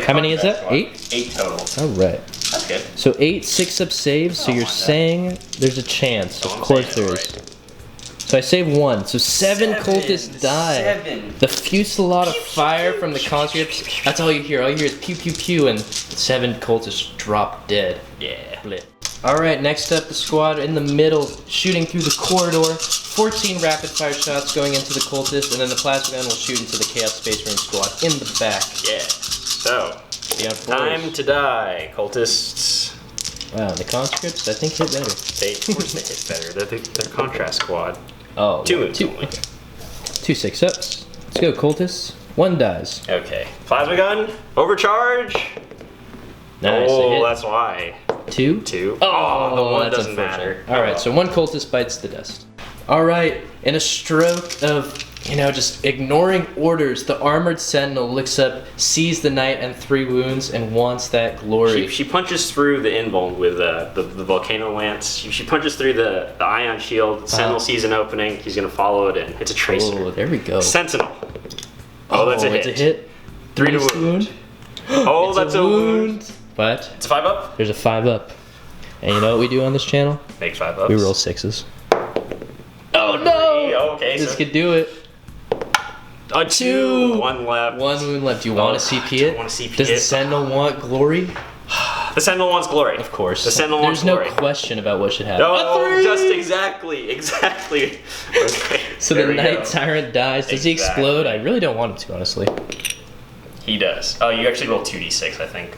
How many is that? 8? 8 total. All right. That's good. So 8 6-up saves. So you're saying there's a chance. Of course there is. So I saved 1. So 7 cultists die. 7. The fusillade of fire from the conscripts. That's all you hear. All you hear is pew pew pew, and 7 cultists drop dead. Yeah. Blip. Alright, next up the squad in the middle, shooting through the corridor. 14 rapid fire shots going into the cultist, and then the plasma gun will shoot into the Chaos Space Marine squad in the back. Yeah. So, time to die, cultists. Wow, the conscripts, I think hit better. Of course they hit better. They're contrast squad. Oh, 2 moves only. 2 6-ups. Let's go, cultists. 1 dies. Okay. Plasma gun, overcharge. Nice. Oh, that's why. 2? 2. Oh, the 1 that's doesn't unfortunate. matter. Alright, so 1 cultist bites the dust. Alright, in a stroke of, you know, just ignoring orders, the armored sentinel looks up, sees the knight and 3 wounds, and wants that glory. She punches through the invuln with the volcano lance. She punches through the ion shield. Sentinel sees an opening. He's gonna follow it in. It's a tracer. Oh, there we go. Sentinel. Oh, that's a hit. It's a hit. 3 to wound. Oh, that's a wound. But It's a 5-up. there's a 5-up. And you know what we do on this channel? Make 5-ups. We roll 6s. Oh no! Okay, This so could do it. a 2. 1 left. 1 wound left. Do you want to CP it? I wanna CP Does it. the sentinel want glory? The Sentinel wants glory. Of course. The Sentinel wants There's glory. no question about what should happen. Oh, just exactly. Okay. So there the we Knight go. Tyrant dies. Does he Exactly. explode? I really don't want him to, honestly. He does. Oh, you actually roll 2d6, I think.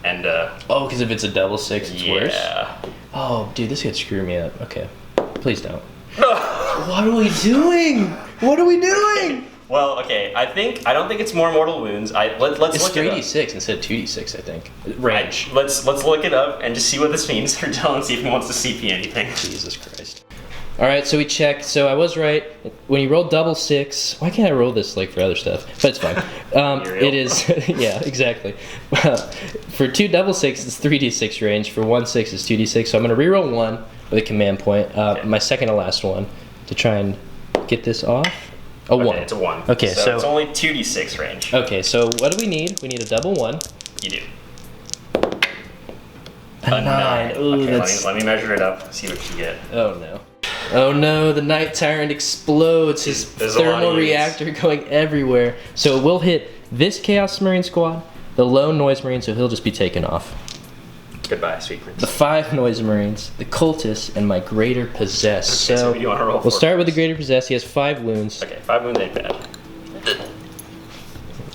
And, Oh, because if it's a double 6, it's worse? yeah. Oh, dude, this could screw me up. Okay. Please don't. What are we doing? What are we doing? Well, okay, I don't think it's more mortal wounds. Let's It's look it up. 3d6 instead of 2d6, I think. Range. Let's look it up and just see what this means for Dylan, see if he wants to CP anything. Jesus Christ. Alright, so we checked. So I was right. When you roll double 6, why can't I roll this like for other stuff? But it's fine. It is, yeah, exactly. For 2 double 6, it's 3d6 range. For 1 6, it's 2d6. So I'm going to reroll 1 with a command point. Okay. My second to last one to try and get this off. A 1. Okay, it's a 1. Okay, so it's only 2d6 range. Okay, so what do we need? We need a double 1. You do. A 9. Ooh, Okay, that's... let me measure it up, see what you get. Oh no. Oh no, the Knight Tyrant explodes. His There's a lot of thermal units. reactor going everywhere. So it will hit this Chaos Marine squad, the lone Noise Marine, so he'll just be taken off. Goodbye, sweet prince. The 5 Noise Marines, the Cultists, and my Greater Possess. Okay, so what do you want to roll we'll for? start with the Greater Possess. He has 5 wounds. Okay, 5 wounds ain't bad.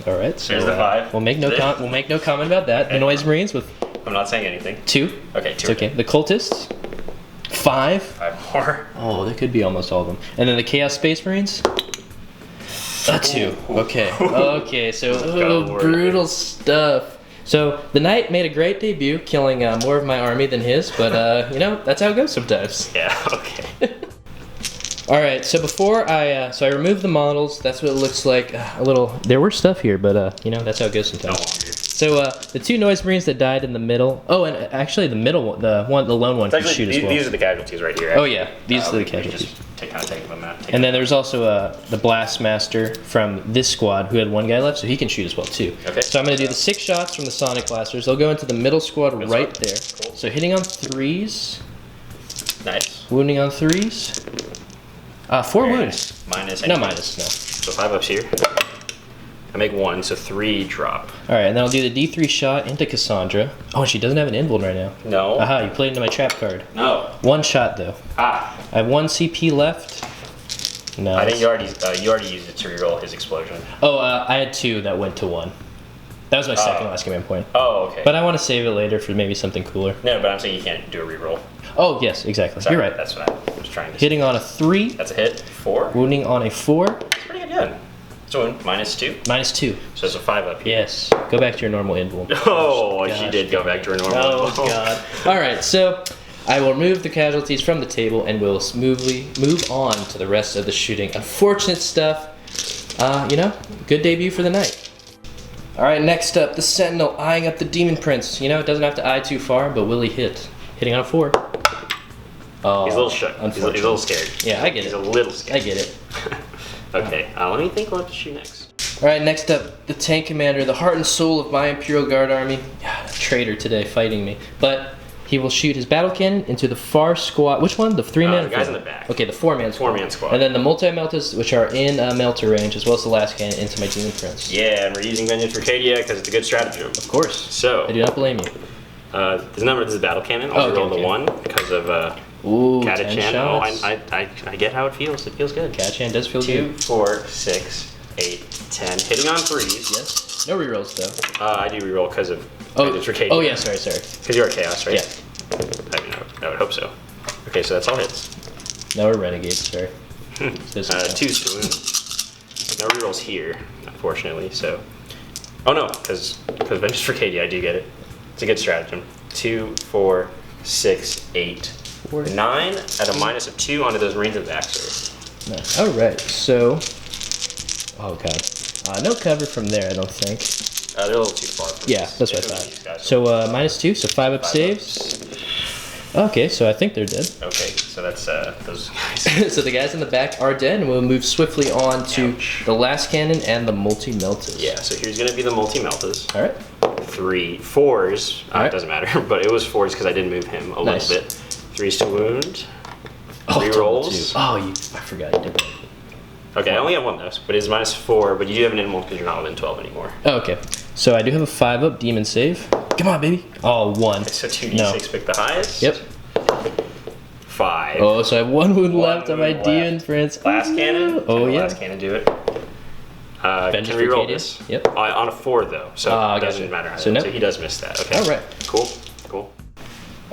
All right, so There's the 5. we'll make no comment about that. The Noise Marines with I'm not saying anything. 2. Okay, 2. It's okay. The Cultists, 5. 5 more. Oh, that could be almost all of them. And then the Chaos Space Marines? A 2. Okay. Okay, so brutal stuff. So the Knight made a great debut, killing more of my army than his, but you know, that's how it goes sometimes. Yeah, okay. Alright, so before I removed the models, that's what it looks like. A little, there were stuff here, but you know, that's how it goes No sometimes. longer. So the 2 noise marines that died in the middle. Oh, and actually the middle one, the lone one can shoot as well. These are the casualties right here. Oh yeah, these are the casualties. Take them out. And then there's also the blast master from this squad who had 1 guy left, so he can shoot as well too. Okay. So I'm gonna do the 6 shots from the sonic blasters. They'll go into the middle squad right there. Cool. So hitting on 3s. Nice. Wounding on 3s. 4 wounds. Minus. No minus. No. So 5 ups here. I make 1, so 3 drop. All right, and then I'll do the D3 shot into Cassandra. Oh, and she doesn't have an invuln right now. No. Aha, you played into my trap card. No. 1 shot though. Ah. I have 1 CP left. No. I think you already used it to reroll his explosion. Oh, I had 2 that went to 1. That was my second last command point. Oh, okay. But I want to save it later for maybe something cooler. No, but I'm saying you can't do a reroll. Oh, yes, exactly. Sorry, You're right. That's what I was trying to say. Hitting on a 3. That's a hit. 4. Wounding on a 4. That's pretty good. So minus 2. Minus 2. So it's a 5 up here. Yes. Go back to your normal invuln. Oh, she Gosh. did go back to her normal. Oh, God. All right, so I will remove the casualties from the table and we'll smoothly move on to the rest of the shooting. Unfortunate stuff. Good debut for the knight. All right, next up, the Sentinel eyeing up the Demon Prince. It doesn't have to eye too far, but will he hit? Hitting on a 4. Oh, He's a little shook. He's a little scared. Yeah, I get He's it. a little scared. I get it. Okay, let me think what to shoot next. All right, next up, the tank commander, the heart and soul of my Imperial Guard army. Traitor today fighting me. But he will shoot his battle cannon into the far squad. Which one? The 3-man? The guys in the back. Okay, the 4-man squad. 4-man squad. And then the multi-meltas, which are in melter range, as well as the last cannon into my Demon Prince. Yeah, and we're using Vengeance for Cadia because it's a good stratagem. Of course. So, I do not blame you. this is battle cannon. I'll roll the 1 because of Ooh, 10 Catachan. shots. I get how it feels. It feels good. Catachan does feel 2, good. 4, 6, 8, 10. Hitting on 3s. Yes. No rerolls, though. I do reroll because of Vengeance for Cadia. Oh, yeah, sorry. Because you're a Chaos, right? Yeah. I would hope so. Okay, so that's all hits. No, we're renegades, sorry. 2 swoon. No rerolls here, unfortunately. So, oh no, because Vengeance for Cadia, I do get it. It's a good stratagem. 2, 4, 6, 8, 9 at a minus of 2 onto those Marines and Baxter. Nice. All right, so. Oh god. No cover from there, I don't think. They're a little too far. Yeah, that's what I thought. So minus 2, so 5 up saves. Okay, so I think they're dead. Okay, so that's those guys. So the guys in the back are dead, and we'll move swiftly on to the last cannon and the multi-meltas. Yeah, so here's gonna be the multi-meltas. All right. 3, 4s. All right. It doesn't matter, but it was 4s because I did move him a Nice. little bit. 3s to wound. Oh, Rerolls. Oh, I forgot you did that. Okay, I only have 1 though, but it's minus 4, but you do have an invuln because you're not within 12 anymore. Oh, okay. So I do have a 5 up demon save. Come on, baby. Oh, 1. So 2d6, No. pick the highest. Yep. 5. Oh, so I have 1 wound left on my wound demon left. prince. Last cannon. Oh, Can the yeah. Last cannon do it. Vengeance Can for reroll Cadia? this? Yep. On a 4 though, so it doesn't gotcha. matter. How So no. So he does miss that. Okay. All right. Cool.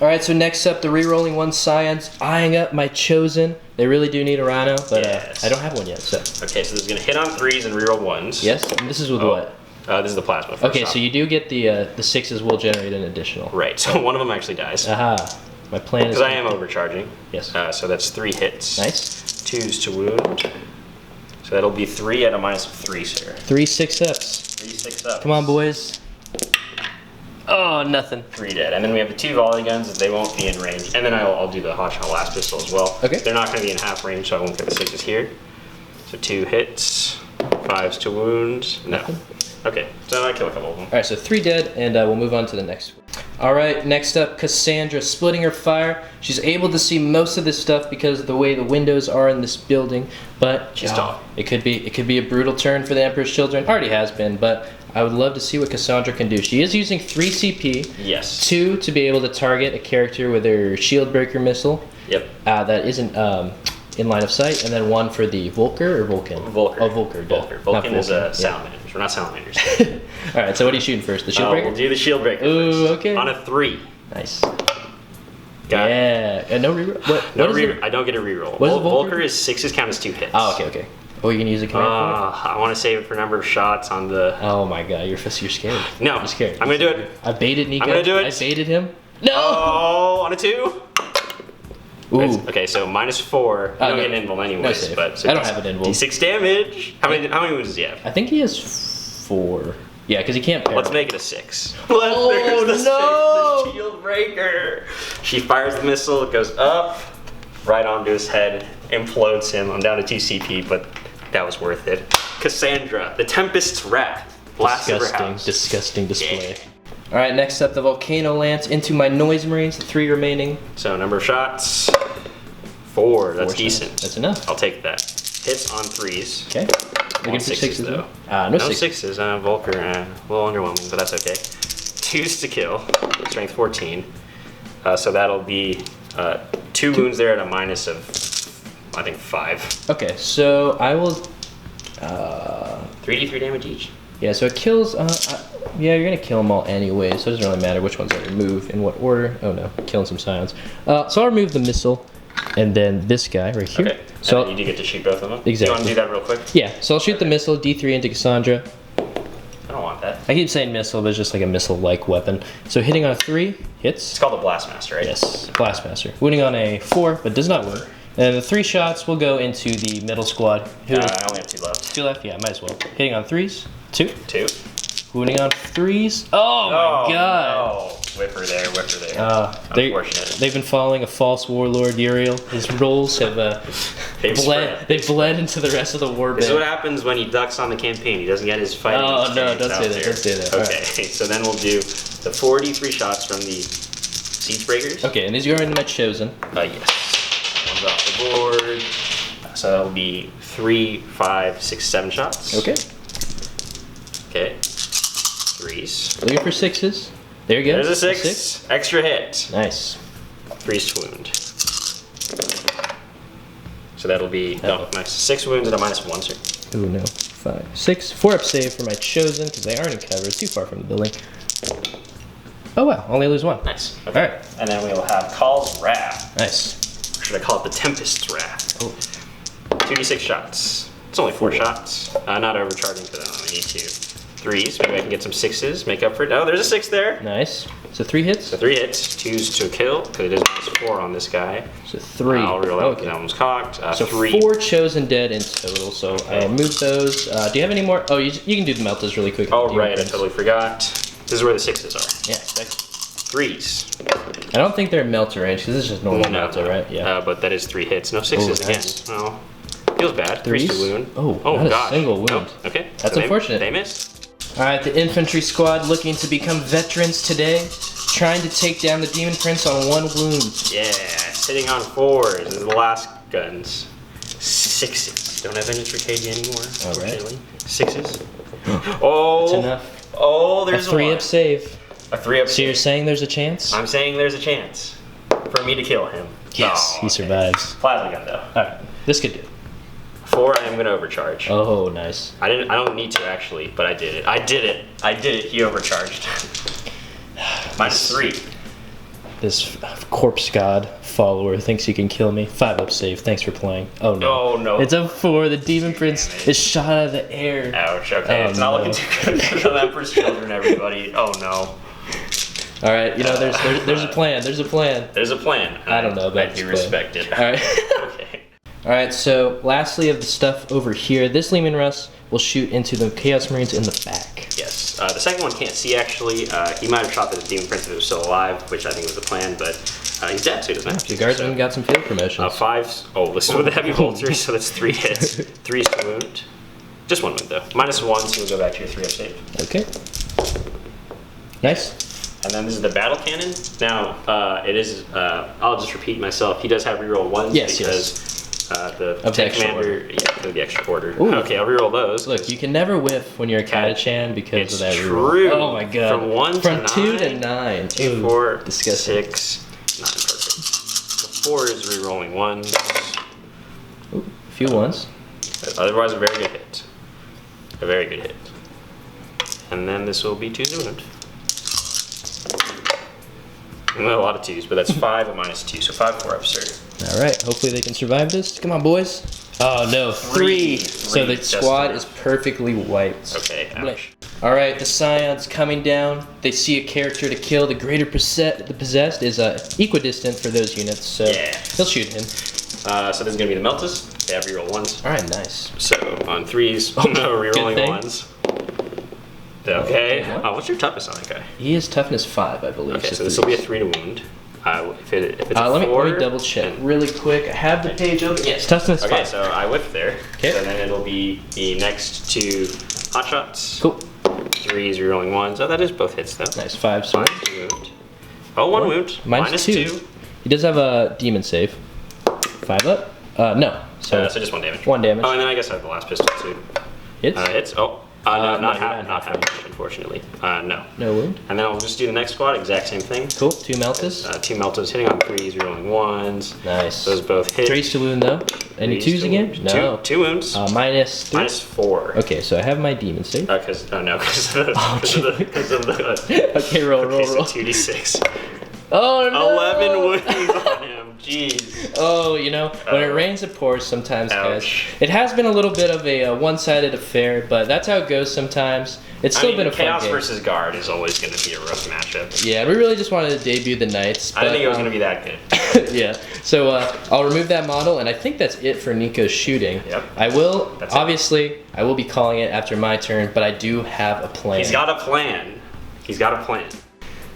All right, so next up, the re-rolling 1 Scions, eyeing up my chosen. They really do need a Rhino, but Yes. I don't have one yet, so. Okay, so this is gonna hit on 3s and reroll 1s. Yes, and this is with what? This is the plasma. First Okay, off. so you do get the 6s will generate an additional. Right. So one of them actually dies Aha. My plan is. because I am overcharging. Yes. So that's 3 hits. Nice. 2s to wound. So that'll be 3 at a minus of 3, sir. 3 6-ups. 3 6 up. Come on, boys. Oh, nothing. 3 dead. And then we have the 2 volley guns. They won't be in range. And then I'll do the hotshot last pistol as well. Okay. They're not going to be in half range, so I won't get the 6s here. So 2 hits, 5s to wound. No. Okay, so I kill a couple of them. All right, so 3 dead, and we'll move on to the next one. All right, next up, Cassandra, splitting her fire. She's able to see most of this stuff because of the way the windows are in this building, but She's tough. it could be a brutal turn for the Emperor's Children. Already has been, but I would love to see what Cassandra can do. She is using 3 CP, Yes. 2 to be able to target a character with her shield breaker missile Yep. that isn't in line of sight, and then 1 for the Volker or Vulcan? Vulcan. Oh, Vulcan. Vulcan. Vulcan is a salamander. We're not salamanders. All right, so what are you shooting first? The shield breaker? We'll do the shield breaker Ooh, first. okay. On a 3. Nice. Got it. Yeah. And no reroll. No what is it? I don't get a reroll. What is a Vulcan? Vulcan is 6s count as 2 hits. Oh, okay. Oh, you can use a command point? I want to save it for number of shots on the... Oh my god, you're scared. No. You're scared. I'm going to do it. I baited Nico. I'm gonna do it. I baited him. No! Oh, on a 2? Ooh. Okay, so minus 4. You don't no. get an invul anyways. No save. But so I don't have an invul. D6 damage. How many wounds does he have? I think he has 4. Yeah, because he can't parry. Let's make it a 6. Oh, There's the no! 6, the shield breaker. She fires the missile, it goes up, right onto his head, implodes him. I'm down to 2 CP, but that was worth it. Cassandra, the Tempest's Wrath. Blast of her house. Disgusting display. Yeah. All right, next up, the Volcano Lance into my Noise Marines, 3 remaining. So number of shots, 4. That's 4 decent. shots. That's enough. I'll take that. Hits on 3s. Okay. Looking for 6s though. No No 6s. 6s. Volker, a little underwhelming, but that's okay. 2s to kill. Strength 14. So that'll be 2 wounds there at a minus of, I think, 5. Okay, so I will. 3d3 damage each. Yeah, so it kills. Yeah, you're gonna kill them all anyway, so it doesn't really matter which ones I remove in what order. Oh no, killing some scions. So I'll remove the missile, and then this guy right here. Okay. So And you do get to shoot both of them. Exactly. You want to do that real quick? yeah, so I'll shoot the missile D3 into Cassandra. I don't want that. I keep saying missile, but it's just like a missile-like weapon. So hitting on a 3 hits. It's called the Blastmaster, right? Yes, Blastmaster. Wounding on a 4, but does not wound. And the 3 shots will go into the middle squad. I only have 2 left. 2 left? Yeah, might as well. Hitting on 3s. 2. 2. Wounding on 3s. Oh my god! No. Whipper there. Unfortunate. They've been following a false warlord, Uriel. His rolls have they've bled into the rest of the warband. This is what happens when he ducks on the campaign. He doesn't get his fighting Oh no, experience don't out say that, there. don't say that. Okay, so then we'll do the 43 shots from the Siege Breakers. Okay, and these are into my chosen. Yes. One's off the board. So that'll be 3, 5, 6, 7 shots. Okay. Okay. 3s. Looking for 6s. There you go. There's a 6. Extra hit. Nice. 3s to wound. So that'll be nice. 6 wounds and a -1, sir. Oh no. 5, 6. 4 up save for my chosen because they aren't in cover. Too far from the building. Oh wow, only lose 1. Nice. Okay. Alright. And then we'll have Call's Wrath. Nice. Or should I call it the Tempest's Wrath? Oh. 2d6 shots. It's only 4 shots. Not overcharging because I only need 2. 3s. Maybe I can get some 6s. Make up for it. Oh, there's a 6 there. Nice. So 3 hits. So 3 hits. 2s to kill because it is -4 on this guy. So 3. I'll reroll that Okay. because that one was cocked. So 3. 4 chosen dead in total. So I'll move those. Do you have any more? Oh, you can do the meltas really quick. Oh right, I totally forgot. This is where the 6s are. Yeah. Exactly. 3s. I don't think they're melter range because this is just normal No, melter, right? Yeah. But that is 3 hits. No 6s again. nice. Oh, feels bad. 3s? 3s to wound. Oh, not a gosh. single wound. Nope. Okay. That's so unfortunate. They missed. All right, the infantry squad looking to become veterans today, trying to take down the demon prince on 1 wound. Yeah, sitting on 4s. This is the last guns. 6s. Don't have any Tricady anymore. All right. Unfortunately. 6s. Oh. That's enough. Oh, A there's 3 one. up save. A 3 up. So you're saying there's a chance? I'm saying there's a chance for me to kill him. Yes, Oh, he okay. survives. Plasma gun though. All right, this could do it. 4, I am gonna overcharge. Oh, nice. I don't need to actually, but I did it. I did it. He overcharged. -3. This corpse god follower thinks he can kill me. 5 up save. Thanks for playing. Oh no. Oh no. It's a 4. The demon prince is shot out of the air. Ouch. Okay, Oh, it's not no. looking too good for the Emperor's Children, everybody. Oh no. All right, you know there's a plan. There's a plan. There's a plan. I don't know about I do this plan. respect it. All right. Okay. All right. So lastly of the stuff over here, this Lehman Russ will shoot into the Chaos Marines in the back. Yes. The second one can't see actually. He might have shot the Demon Prince if he was still alive, which I think was the plan, but he's dead, so he doesn't have to. The guardsmen got some field promotions. 5s. Oh, this is with the heavy bolters, so that's 3 hits. 3s to wound. Just 1 wound though. -1, so you'll go back to your 3 up save. Okay. Nice. And then this is the battle cannon. Now, it is. I'll just repeat myself. He does have reroll 1s Yes, because the Of the tank extra commander. Yeah, for the extra order. Ooh. Okay, I'll reroll those. Look, you can never whiff when you're a Katachan because It's of that true. reroll. Oh my god. From 1 From to 2 to 9. 9. 2, Ooh, 4, disgusting. 6, 9. Perfect. So 4 is rerolling 1s. Ooh, a few ones. Otherwise, a very good hit. A very good hit. And then this will be 2 to wound. Well, a lot of 2s, but that's 5 and -2, so 5 4 up, sir. All right. Hopefully they can survive this. Come on, boys. Oh no, 3. So the Just squad enough. is perfectly wiped. Okay, ouch. All right, the Scions coming down. They see a character to kill. The greater the possessed is equidistant for those units, so Yeah. they'll shoot him. So this is going to be the Meltas. They have reroll 1s. All right, nice. So on 3s, no rerolling thing. 1s. Okay. Oh, what's your toughness on that guy? He is toughness 5, I believe. Okay, so this will be a 3 to wound. If it's a let 4, me double check really quick. I have the page open. Yes, toughness 5. Okay, so I whiff there. Okay. So then it'll be the next 2 hot shots. Cool. 3s, you're rolling 1s. Oh, that is both hits though. Nice, 5 sword. 1 wound. Oh, 1 wound. Minus 2. He does have a demon save. 5 up. No. So just 1 damage. 1 damage. Oh, and then I guess I have the last pistol too. Hits? Hits. Oh. No, not not half, unfortunately. No. No wound. And then I'll just do the next squad, exact same thing. Cool. 2 meltas. 2 meltas hitting on 3s, you're rolling 1s. Nice. Those both hit. 3s to wound though. Any 2s again? Wound. No. 2 wounds. Minus 3. Minus 4. Okay, so I have my demon save. Because of the Okay, roll. So 2d6. Oh no! 11 wounds on him. Jeez. Oh, when it rains it pours sometimes, guys. Ouch. It has been a little bit of a one-sided affair, but that's how it goes sometimes. It's still been a fun Chaos game. versus Guard is always going to be a rough matchup. Yeah, we really just wanted to debut the Knights. I didn't think it was going to be that good. Yeah. So I'll remove that model, and I think that's it for Nico's shooting. Yep. I will, That's it. obviously, I will be calling it after my turn, but I do have a plan. He's got a plan.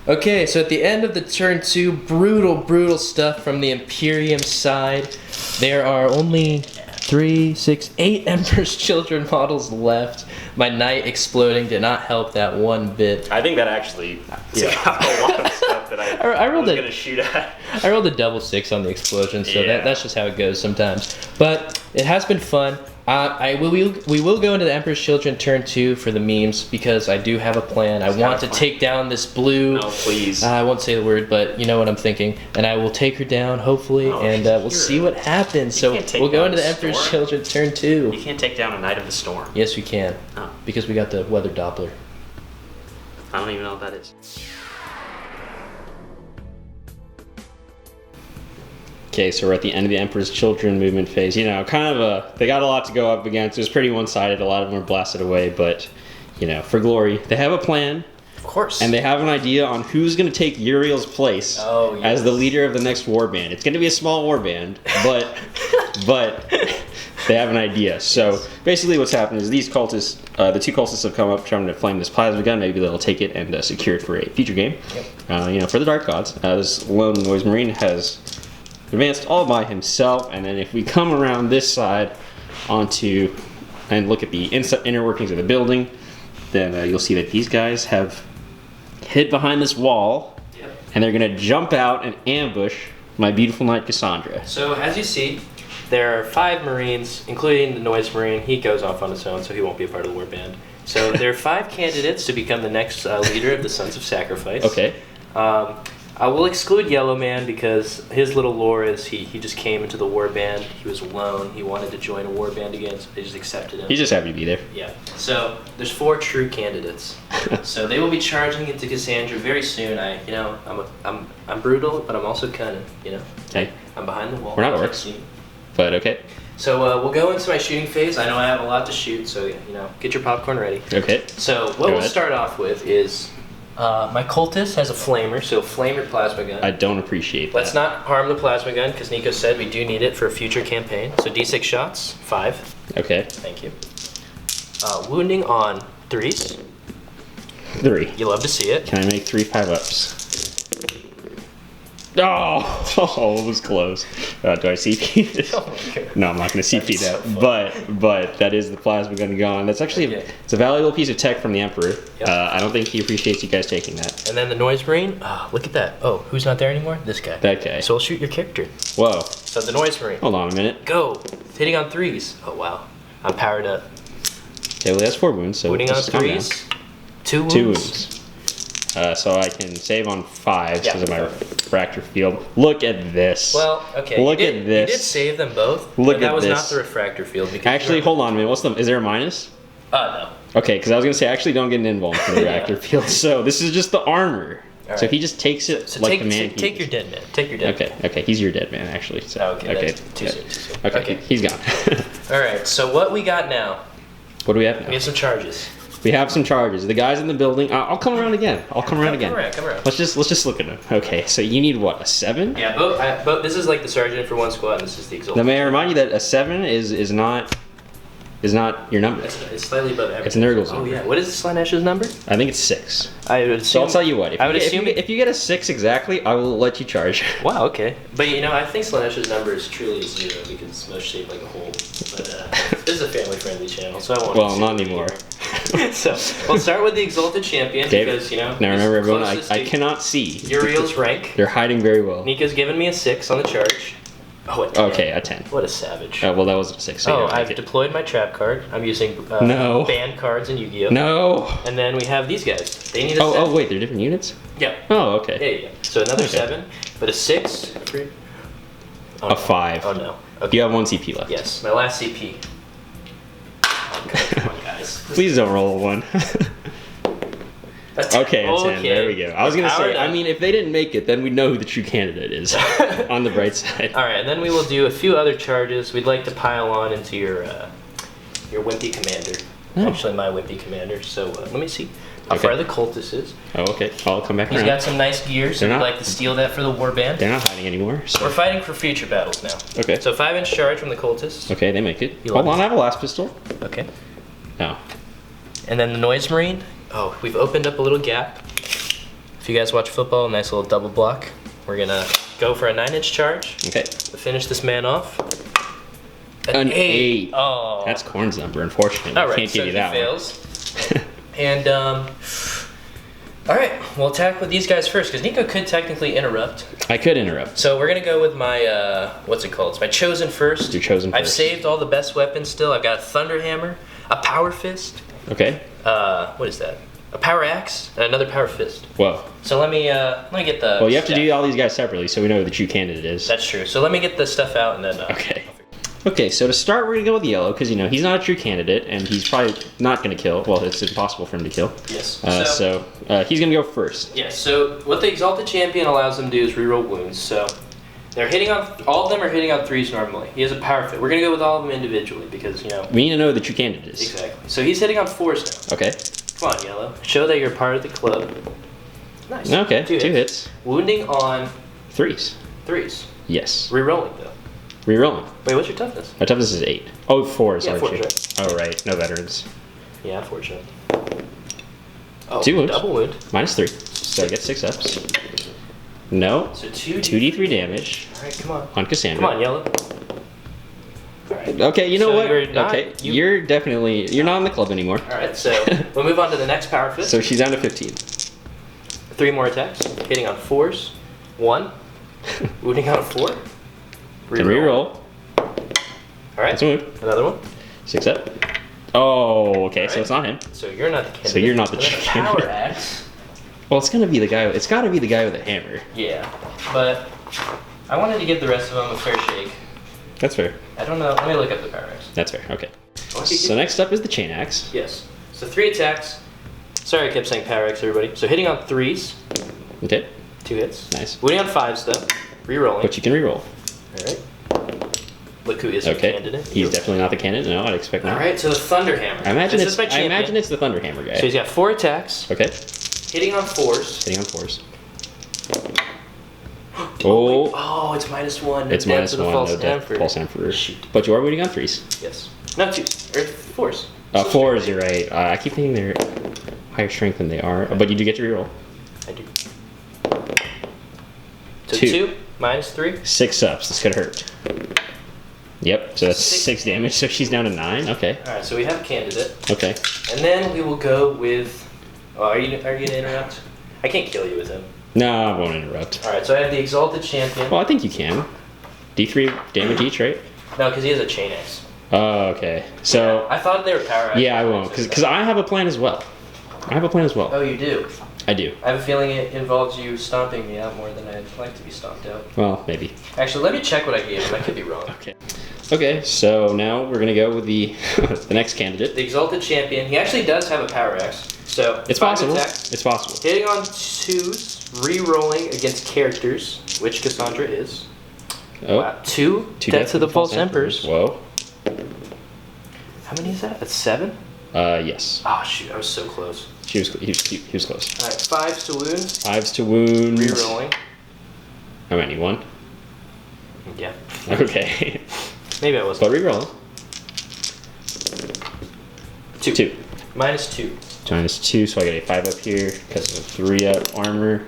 Okay, so at the end of the turn 2, brutal stuff from the Imperium side. There are only 3, 6, 8 Emperor's Children models left. My Knight exploding did not help that one bit. I think that actually got a lot of stuff that I was going to shoot at. I rolled a double 6 on the explosion, so Yeah. that's just how it goes sometimes. But it has been fun. We will go into the Emperor's Children turn 2 for the memes because I do have a plan. I want to take down this blue. No, please. I won't say the word, but you know what I'm thinking. And I will take her down, hopefully, and we'll see what happens. So can't take we'll go down into the the Emperor's storm. Children turn 2. You can't take down a Knight of the Storm. Yes, we can. Oh. Because we got the weather Doppler. I don't even know what that is. Okay, so we're at the end of the Emperor's Children movement phase. They got a lot to go up against. It was pretty one-sided. A lot of them were blasted away, but, for glory. They have a plan. Of course. And they have an idea on who's going to take Uriel's place as the leader of the next warband. It's going to be a small warband, but they have an idea. So basically what's happened is these cultists, the 2 cultists have come up trying to flame this plasma gun. Maybe they'll take it and secure it for a future game. Yep. For the Dark Gods. This lone noise marine has advanced all by himself, and then if we come around this side onto and look at the inner workings of the building, then you'll see that these guys have hid behind this wall, and they're gonna jump out and ambush my beautiful Knight Cassandra. So as you see, there are 5 Marines, including the Noise Marine. He goes off on his own, so he won't be a part of the warband. So there are 5 candidates to become the next leader of the Sons of Sacrifice. Okay. I will exclude Yellow Man because his little lore is he just came into the warband. He was alone. He wanted to join a warband again, so they just accepted him. He's just happy to be there. Yeah. So there's 4 true candidates. So they will be charging into Cassandra very soon. I'm brutal, but I'm also cunning. Hey, I'm behind the wall. we're not orcs, but okay. So we'll go into my shooting phase. I know I have a lot to shoot, so get your popcorn ready. Okay. So what we'll start off with is my cultist has a flamer, so flame your plasma gun. I don't appreciate that. Let's not harm the plasma gun because Nico said we do need it for a future campaign. So D6 shots, 5. Okay. Thank you. Wounding on 3s. 3. You love to see it. Can I make 3 5-ups? Oh, it was close. Do I CP this? Oh my God. No, I'm not going to CP that. So but that is the plasma gun gone. That's actually it's a valuable piece of tech from the Emperor. Yep. I don't think he appreciates you guys taking that. And then the Noise Marine. Oh, look at that. Oh, who's not there anymore? This guy. That guy. So we'll shoot your character. Whoa. So the Noise Marine. Hold on a minute. Go. Hitting on 3s. Oh wow. I'm powered up. Okay, well, that's 4 wounds. So Wounding on let's calm down. 3s. 2 wounds. 2 wounds. So I can save on 5 because of my Yeah. refractor field. Look at this. Well, okay. Look you at this. You did save them both. Look but that at was this. not the refractor field. Because Actually, hold on a minute. Is there a minus? No. Okay, because I was going to say, actually don't get an invuln from the Yeah. reactor field. So this is just the armor. All So right. he just takes it So like the man. take your dead man. Take your dead man. Okay, he's your dead man, actually. So, Oh, okay, that's too soon, too soon. Okay, Okay. he's gone. All right. So what we got now? What do we have We now? have some charges. We have some charges. The guys in the building. I'll come around again. Come around. Let's just look at them. Okay, so you need what, a 7? Yeah, but this is like the sergeant for one squad, and this is the exalted. Now, may I remind you that a 7 is not is not your number. It's slightly above average. It's Nurgle's Oh number. yeah. What is Slaahnesh's number? I think it's 6. I would So assume. I'll tell you what. I would assume. If you get a 6 exactly, I will let you charge. Wow. Okay. But you know, I think Slaahnesh's number is truly a 0 because it's most shaped like a hole. But this is a family-friendly channel, so I won't. Well, not anymore. So we'll start with the Exalted Champion because you know. Now remember, it's everyone, closest I to cannot see. Uriel's rank. They're hiding very well. Nico's given me a 6 on the charge. Oh, a 10. Okay, a 10. What a savage. Well, that was a 6. So Oh, you don't I've make it. deployed my trap card. I'm using No. banned cards in Yu-Gi-Oh. No. And then we have these guys. They need a 7. Oh, wait, they're different units? Yeah. Oh, okay. Yeah. So another Okay. 7, but a 6. Oh, A no. 5. Oh no. Okay. You have 1 CP left. Yes, my last CP. Oh, come on, guys. Please don't roll a 1. A 10. Okay, a 10. There we go. I was going to Powered say, I up. mean, if they didn't make it, then we know who the true candidate is on the bright side. All right, and then we will do a few other charges. We'd like to pile on into your wimpy commander. Oh. Actually, my wimpy commander. So let me see how Okay. far the cultist is. Oh, okay. I'll come back He's around. got some nice gear, so They're we'd not- like to steal that for the warband. They're not hiding anymore. We're So. fighting for future battles now. Okay. So 5-inch charge from the cultist. Okay, they make it. You Hold want on, I have a last pistol. Okay. No. And then the noise marine. Oh, we've opened up a little gap. If you guys watch football, a nice little double block. We're gonna go for a 9-inch charge Okay. to finish this man off. An 8. Oh. That's Corn's number, unfortunately. All right, Can't so give you he that fails. And all right, we'll attack with these guys first because Nico could technically interrupt. one. I could interrupt. So we're gonna go with my what's it called? It's my chosen first. Your chosen I've first. saved all the best weapons still. I've got a thunder hammer, a power fist. Okay. What is that? A power axe and another power fist. Whoa. So let me get the. Well, you have to stat. do all these guys separately so we know who the true candidate is. That's true. So let me get the stuff out and then. Okay. Okay, so to start, we're going to go with yellow because, you know, he's not a true candidate and he's probably not going to kill. Well, it's impossible for him to kill. Yes. So he's going to go first. Yeah, so what the Exalted Champion allows them to do is reroll wounds. So they're hitting on, all of them are hitting on 3s normally. He has a power fit. We're going to go with all of them individually because, you know. We need to know who the true candidate is. Exactly. So he's hitting on 4s now. Okay. Come on, Yellow. Show that you're part of the club. Nice. Okay, 2 hits. hits. Wounding on 3s. 3s. Yes. Rerolling, though. Rerolling. Wait, what's your toughness? My toughness is 8. Oh, 4s, Yeah, aren't 4s, you? right. Oh, right. No veterans. Yeah, unfortunate. Oh, 2 wounds. double wound. -3. So I get 6 ups. No. So 2 2d3 damage All right, come on. on Cassandra. Come on, Yellow. All right. Okay, you know So what? you're not- Okay, you- you're definitely, you're not in the club anymore. All right, so we'll move on to the next power fist. So she's down to 15. 3 more attacks. Hitting on 4s. 1. Wounding on a 4. Can reroll. All right. That's a wound. Another one. 6 up. Oh, okay, so Alright. it's not him. So you're not the candidate. So you're not the And then a candidate. power axe. Well, it's gonna be the guy. It's gotta be the guy with the hammer. Yeah, but I wanted to give the rest of them a fair shake. That's fair. I don't know. Let me look up the power axe. That's fair. Okay. Okay, So next up is the chain axe. Yes. So 3 attacks. Sorry, I kept saying power axe, everybody. So hitting on 3s. Okay. 2 hits. Nice. Wounding on 5s though. Rerolling. But you can reroll. All right. Look who is the Okay. candidate. He's definitely not the candidate. No, I'd expect All not. right. So the thunder hammer. I imagine This it's. is my I champion. imagine it's the thunder hammer guy. So he's got 4 attacks. Okay. Hitting on 4s. Hitting on 4s. Oh. Oh, it's -1. No It's death to the -1. false No death. emperor. False emperor. Shoot. But you are waiting on 3s. Yes. No, 2s. Or 4s. 4s. You're right. I keep thinking they're higher strength than they are. But you do get to reroll. I do. So 2. 2 -3. 6 ups. This could hurt. Yep. So that's 6 damage. So she's down to 9. Okay. All right, so we have a candidate, Okay. and then we will go with. Oh, are you gonna interrupt? I can't kill you with him. No, I won't interrupt. All right, so I have the Exalted Champion. Well, I think you can. D3 damage each, right? No, because he has a chain axe. Oh, okay. So, I thought they were power axe. yeah, I won't. Because I have a plan as well. I have a plan as well. Oh, you do. I do. I have a feeling it involves you stomping me out more than I'd like to be stomped out. Well, maybe. Actually, let me check what I gave him. I could be wrong. Okay. Okay, so now we're going to go with the the next candidate. The Exalted Champion. He actually does have a power axe. So It's 5 possible. attacks. It's possible. Hitting on 2s, re-rolling against characters, which Cassandra is. Oh, Wow. 2 death to the false emperors. Whoa. How many is that? That's 7? Yes. Oh shoot, I was so close. He was close. Alright, 5s to wounds, 5s to wounds. re-rolling. How many? 1? Yeah. Okay. Maybe I wasn't. But re-roll. 2. -2. -2, so I get a 5 up here because of 3 up armor.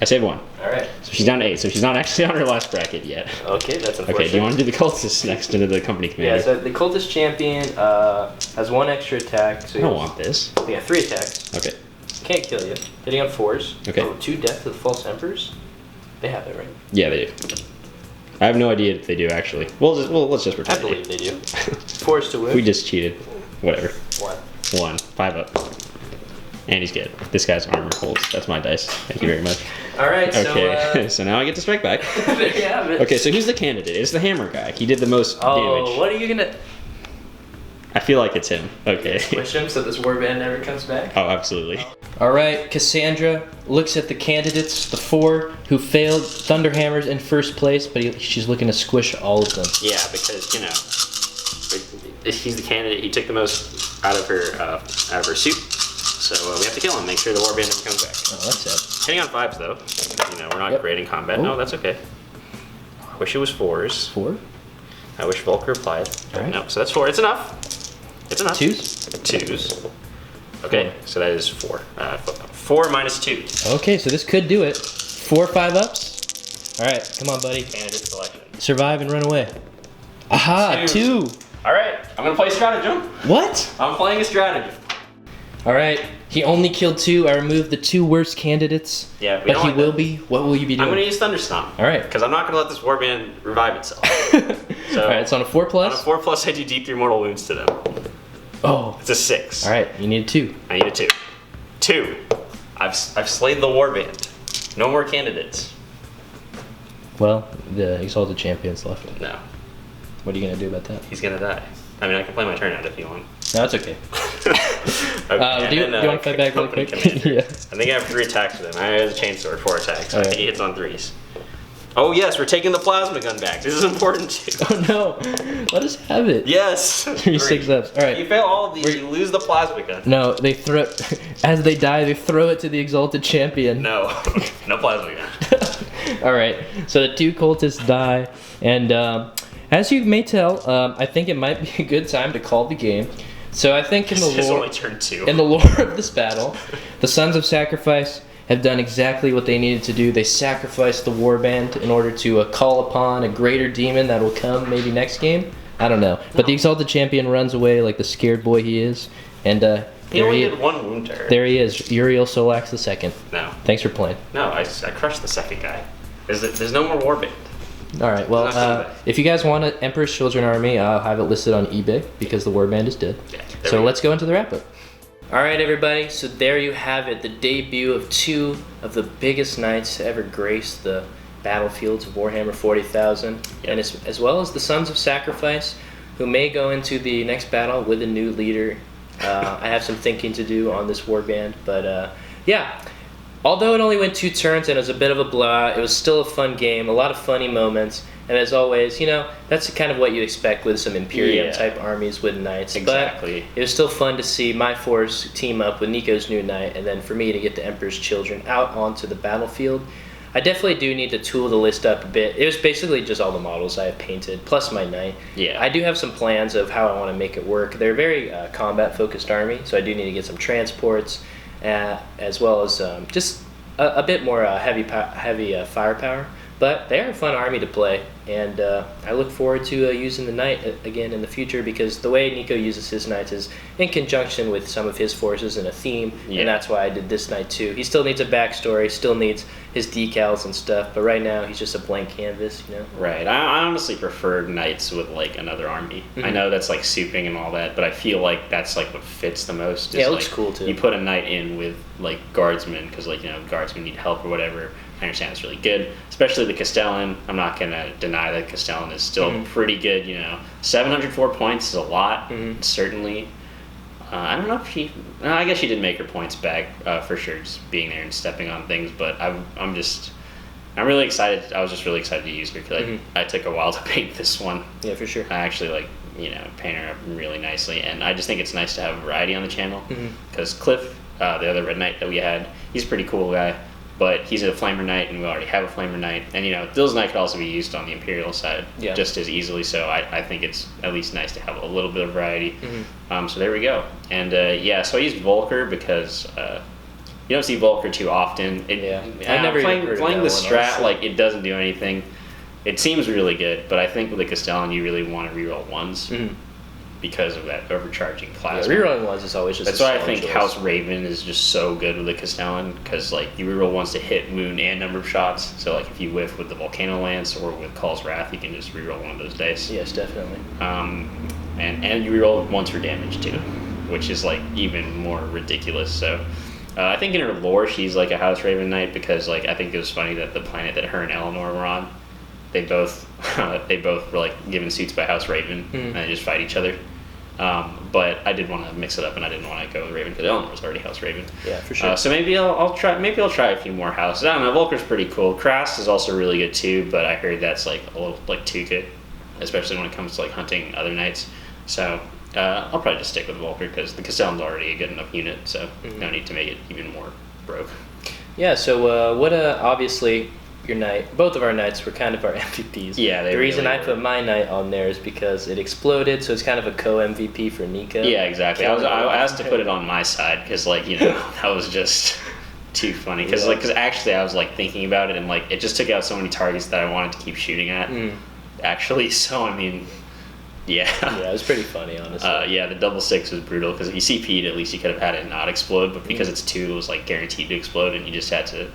I saved 1. All right. So she's down to 8. So she's not actually on her last bracket yet. Okay, that's unfortunate. Okay, do you want to do the cultist next into the company commander? Yeah, so the cultist champion has 1 extra attack. So I don't want this. They have 3 attacks. Okay. Can't kill you. Hitting on 4s. Okay. Oh, 2 death to the false emperors. They have it, right? Yeah, they do. I have no idea if they do actually. Well, let's just pretend. I believe they do. 4s to win. We just cheated. Whatever. 1. 1. 5 up. And he's good. This guy's armor holds. That's my dice. Thank you very much. All right. Okay. So now I get to strike back. There you have it. Okay, so who's the candidate? It's the hammer guy. He did the most Oh, damage. what are you gonna? I feel like it's him. Okay. Squish him so this warband never comes back. Oh, absolutely. All right, Cassandra looks at the candidates, the 4 who failed Thunderhammers in first place, but she's looking to squish all of them. Yeah, because he's the candidate. He took the most out of her suit. So we have to kill him. Make sure the warband never comes back. Oh, that's sad. Hitting on 5s though. We're not Yep. great in combat. Oh. No, that's okay. I wish it was 4s. 4? I wish Volker replied. All right. No, so that's 4. It's enough. It's enough. 2s? 2s. Okay, so that is 4. 4 -2. Okay, so this could do it. 4 5 ups. All right, come on, buddy. Candidate selection. Survive and run away. Aha, 2. All right, I'm gonna play stratagem. What? I'm playing a stratagem. All right, he only killed 2. I removed the 2 worst candidates. Yeah, we but don't he like will that. be. What will you be doing? I'm gonna use Thunderstomp. All right. Because I'm not gonna let this warband revive itself. So All right, it's on a 4 on a plus. 4+, I do deep 3 mortal wounds to them. Oh. It's a 6. All right, you need a 2. I need a 2. 2. I've slayed the warband. No more candidates. Well, the Exalted Champion's left. No, What are you gonna do about that? he's gonna die. I mean, I can play my turn out if you want. No, it's okay. Okay, Do you and want then, to fight back really company quick? commander. Yeah. I think I have 3 attacks with him. I have a chainsword, 4 attacks. So I Alright. think he hits on 3s. Oh yes, we're taking the plasma gun back. This is important too. Oh no! Let us have it. Yes. 3 6 ups. All You right. fail all of these, you lose the plasma gun. No, they throw as they die. They throw it to the Exalted Champion. No, no plasma gun. All right. So the 2 cultists die, and as you may tell, I think it might be a good time to call the game. So I think in the It's lore, only turn 2. in the lore of this battle, the Sons of Sacrifice have done exactly what they needed to do. They sacrificed the warband in order to call upon a greater demon that will come maybe next game. I don't know. But the Exalted Champion runs away like the scared boy he is, and He there only he did 1 wound to her. there he is, Uriel Solax II. No, Thanks for playing. no, I crushed the second guy. There's no more warband. All right. Well, Not so bad. if you guys want an Emperor's Children army, I'll have it listed on eBay because the warband is dead. Yeah, there So we go. let's go into the wrap up. All right, everybody. So there you have it, the debut of 2 of the biggest knights to ever grace the battlefields of Warhammer 40,000, and as well as the Sons of Sacrifice, who may go into the next battle with a new leader. I have some thinking to do on this warband, but yeah. Although it only went 2 turns and it was a bit of a blowout, it was still a fun game, a lot of funny moments, and as always, that's kind of what you expect with some Imperium type armies with knights. Exactly. But it was still fun to see my force team up with Nico's new knight, and then for me to get the Emperor's Children out onto the battlefield. I definitely do need to tool the list up a bit. It was basically just all the models I have painted, plus my knight. Yeah. I do have some plans of how I want to make it work. They're a very combat-focused army, so I do need to get some transports, as well as just a bit more heavy firepower. But they are a fun army to play, and I look forward to using the knight again in the future, because the way Nico uses his knights is in conjunction with some of his forces and a theme, and that's why I did this knight too. He still needs a backstory, still needs his decals and stuff, but right now he's just a blank canvas, Right. I honestly prefer knights with like another army. I know that's like souping and all that, but I feel like that's like what fits the most. Yeah, it looks cool too. You put a knight in with like guardsmen because guardsmen need help or whatever. I understand it's really good, especially the Castellan. I'm not gonna deny that Castellan is still pretty good. 704 points is a lot, certainly. I don't know if I guess she did make her points back for sure, just being there and stepping on things. But I'm really excited. I was just really excited to use her because I took a while to paint this one. Yeah, for sure. I actually paint her up really nicely, and I just think it's nice to have variety on the channel because Cliff, the other red knight that we had, he's a pretty cool guy. but he's a Flamer Knight, and we already have a Flamer Knight. And, Dill's Knight could also be used on the Imperial side just as easily, so I think it's at least nice to have a little bit of variety. So there we go. And, so I used Volker because you don't see Volker too often. I never playing the strat, honestly. it doesn't do anything. It seems really good, but I think with the Castellan, you really want to reroll ones because of that overcharging plasma. Rerolling ones is always just. That's why I think House Raven is just so good with the Castellan, because you reroll ones to hit wound and number of shots. So if you whiff with the Volcano Lance or with Call's Wrath, you can just reroll one of those dice. Yes, definitely. And you reroll once for damage too, which is even more ridiculous. So. I think in her lore, she's a House Raven Knight because I think it was funny that the planet that her and Eleanor were on, they both were given suits by House Raven and they just fight each other. But I did want to mix it up, and I didn't want to go with Raven because Eleanor was already House Raven. Yeah, for sure. So maybe I'll try a few more houses. I don't know. Volker's pretty cool. Krast is also really good too, but I heard that's a little too good, especially when it comes to hunting other knights. So. I'll probably just stick with Volker because the Castellan's already a good enough unit, so no need to make it even more broke. Yeah, so obviously your knight, both of our knights were kind of our MVPs. Yeah, the reason I put my knight on there is because it exploded, so it's kind of a co-MVP for Nico. Yeah, exactly. I asked to put it on my side because that was just too funny because actually I was thinking about it and it just took out so many targets that I wanted to keep shooting at. Actually, so I mean. Yeah, it was pretty funny, honestly. The double 6 was brutal because he CP'd. At least you could have had it not explode, but because it's 2, it was guaranteed to explode, and you just had to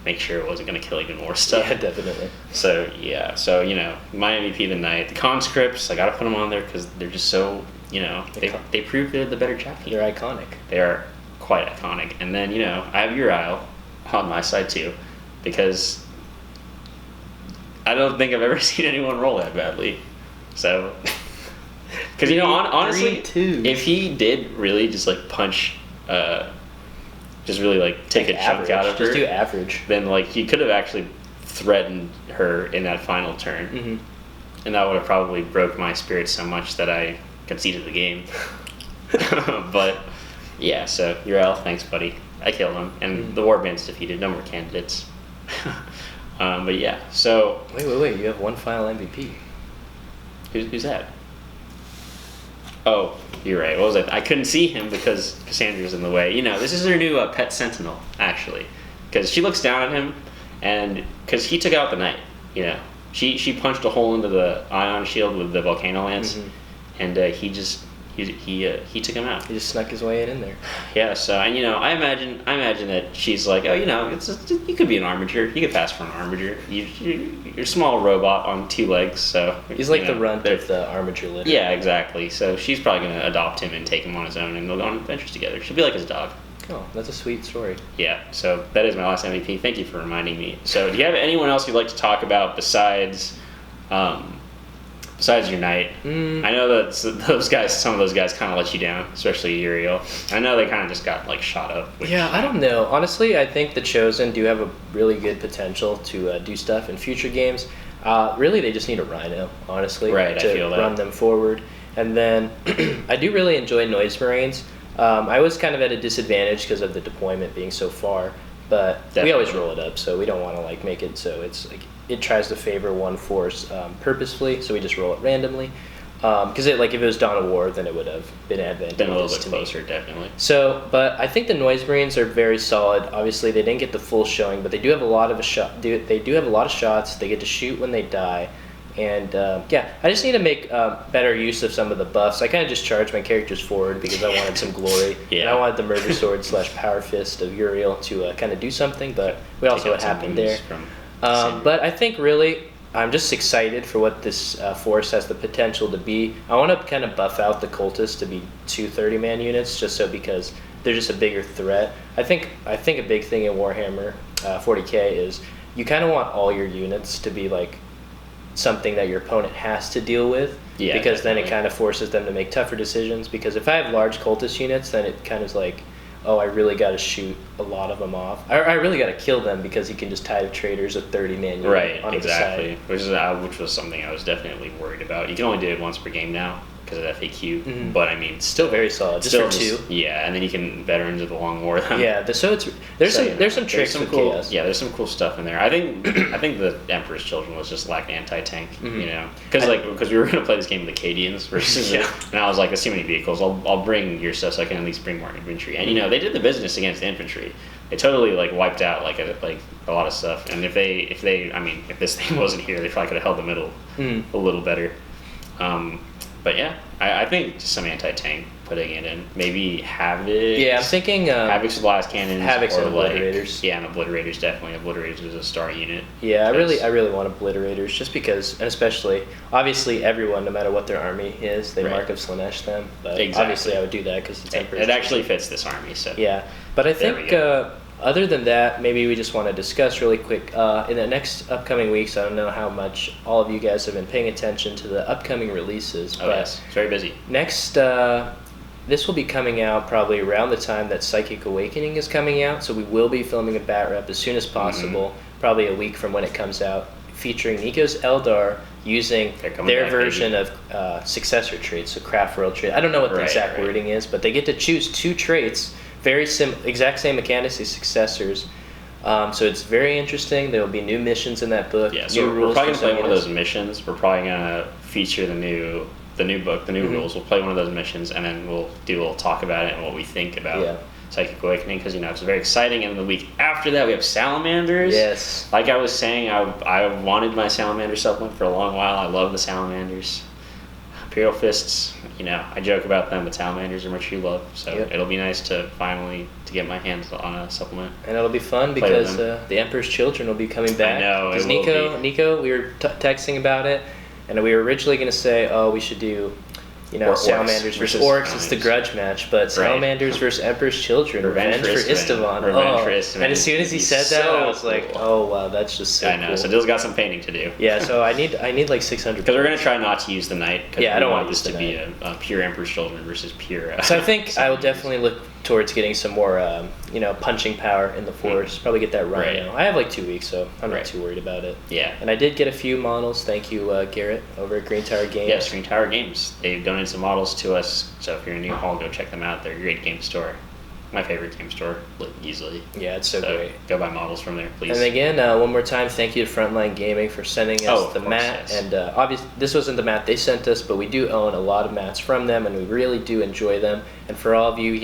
make sure it wasn't going to kill even more stuff. Yeah, definitely. So my MVP of the night, the conscripts. I got to put them on there because they're just so they prove they're the better champion. They're iconic. They are quite iconic. And then I have Uriel on my side too, because I don't think I've ever seen anyone roll that badly. So. Because honestly, 3-2. if he did really just punch, just really take a chunk out of her, just do average, then he could have actually threatened her in that final turn, and that would have probably broke my spirit so much that I conceded the game. But yeah, so Uriel, thanks, buddy. I killed him, and the Warband's defeated. No more candidates. But yeah, so wait, you have one final MVP. Who's that? Oh, you're right. What was I couldn't see him because Cassandra's in the way. This is her new pet sentinel, actually. Because she looks down at him, and because he took out the knight. She punched a hole into the ion shield with the Volcano Lance, and he took him out. He just snuck his way in there. Yeah, so, and I imagine that she's you could be an armature. You could pass for an armature. You're a small robot on 2 legs, so... He's the runt of the armature litter. Yeah, exactly. So she's probably going to adopt him and take him on his own, and they'll go on adventures together. She'll be like his dog. Oh, that's a sweet story. Yeah, so that is my last MVP. Thank you for reminding me. So do you have anyone else you'd like to talk about besides your knight? I know that some of those guys kind of let you down, especially Uriel. I know they kind of just got shot up. Yeah, I don't know. Honestly, I think the Chosen do have a really good potential to do stuff in future games. Really, they just need a Rhino, honestly, to run them forward. And then I do really enjoy Noise Marines. I was kind of at a disadvantage because of the deployment being so far, but we always roll it up, so we don't want to make it so it's it tries to favor one force purposefully, so we just roll it randomly. Because if it was Dawn of War, then it would have been advantageous. Been a little bit closer, definitely. So, but I think the Noise Marines are very solid. Obviously, they didn't get the full showing, but they do have a lot of They do have a lot of shots. They get to shoot when they die. And I just need to make better use of some of the buffs. I kind of just charged my characters forward because I wanted some glory. And I wanted the Murder Sword / Power Fist of Uriel to kind of do something, but we all saw what happened there. But I think really, I'm just excited for what this force has the potential to be. I want to kind of buff out the cultists to be 2 30-man units, because they're just a bigger threat. I think a big thing in Warhammer 40k is you kind of want all your units to be something that your opponent has to deal with, because then it kind of forces them to make tougher decisions. Because if I have large cultist units, then it kind of is I really got to shoot a lot of them off. I really got to kill them because you can just tie traitors a 30-man unit on the side. Which was something I was definitely worried about. You can only do it once per game now because of FAQ. Mhm. But I mean, Still very solid, just still for two. Yeah, and then you can Veterans of the Long War them. Yeah, so it's there's So, some you there's know, some tricks with cool, chaos. Yeah, there's some cool stuff in there. I think the Emperor's Children was just like anti-tank, Mhm. you know, because we were gonna play this game with the Acadians versus, Yeah. and I was like, there's too many vehicles. I'll bring your stuff so I can at least bring more infantry. And you know, they did the business against the infantry. They totally like wiped out like a lot of stuff. And if this thing wasn't here, they probably could have held the middle Mhm. a little better. But yeah, I think just some anti-tank, putting it in. Maybe Havoc. Yeah, I'm thinking Havoc's blast cannons. Havocs or and Obliterators. Yeah, and Obliterators, definitely. Obliterators is a star unit. Yeah, I really want Obliterators just because, and especially, obviously everyone, no matter what their army is, they Right. Mark of Slanesh them. But Exactly. obviously I would do that because it's Emperor's It actually fits this army, so. Yeah, but I There we think go. other than that, maybe we just want to discuss really quick in the next upcoming weeks. I don't know how much all of you guys have been paying attention to the upcoming releases, Oh, but yes. It's very busy. next this will be coming out probably around the time that Psychic Awakening is coming out. So we will be filming a bat rep as soon as possible, probably a week from when it comes out, featuring Nico's Eldar using They're coming their back, version of successor traits, so craft world trait. I don't know what the Right, exact right. wording is, but they get to choose two traits, exact same mechanics as successors. So it's very interesting. There will be new missions in that book. Yeah, new so we're rules probably for gonna play one of some those missions. We're probably gonna feature the new book, the new Mhm. rules. We'll play one of those missions, and then we'll do a little talk about it and what we think about Yeah. Psychic Awakening, because you know it's very exciting. And the week after that, we have Salamanders. Yes. Like I was saying, I wanted my Salamander supplement for a long while. I love the Salamanders. Imperial Fists, you know, I joke about them, but Salamanders are my true love. So Yep. it'll be nice to finally to get my hands on a supplement. And it'll be fun Play with because them. the Emperor's Children will be coming back. know, it 'Cause will Nico, we were texting about it, and we were originally going to say, oh, we should do, you know, Or orcs Salamanders versus versus Orcs. It's the Salamanders. grudge match, but Salamanders versus Emperor's Children, Revenge for Istvan. Revenge Oh. for Istvan. And as soon as he It's said that, so I was like, cool. oh wow, that's just so I know. cool. So Dill's got some painting to do. Yeah, so I need like 600. Because we're gonna try not to use the knight. 'Cause Yeah, I we don't want wanna this use to the be a pure Emperor's Children versus pure. So I think I will Salamanders. definitely look towards getting some more, punching power in the force. Probably get that Rhino. Right. I have like 2 weeks, so I'm Right. not too worried about it. Yeah. And I did get a few models. Thank you, Garrett, over at Green Tower Games. Yeah, Screen Tower Games. They donated some models to us, so if you're in New Hall, go check them out. They're a great game store. My favorite game store, easily. Yeah, it's so great. Go buy models from there, please. And again, one more time, thank you to Frontline Gaming for sending us Oh, of the course, mat. yes. And obviously, this wasn't the mat they sent us, but we do own a lot of mats from them, and we really do enjoy them. And for all of you,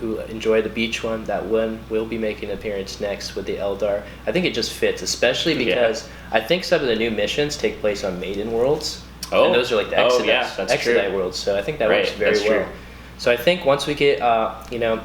who enjoy the beach one, that one will be making an appearance next with the Eldar. I think it just fits, especially Yeah. because I think some of the new missions take place on Maiden Worlds. Oh. And those are like the Oh, Exodus, yeah, that's Exodite true. worlds, so I think that Right, works very that's well. true. So I think once we get,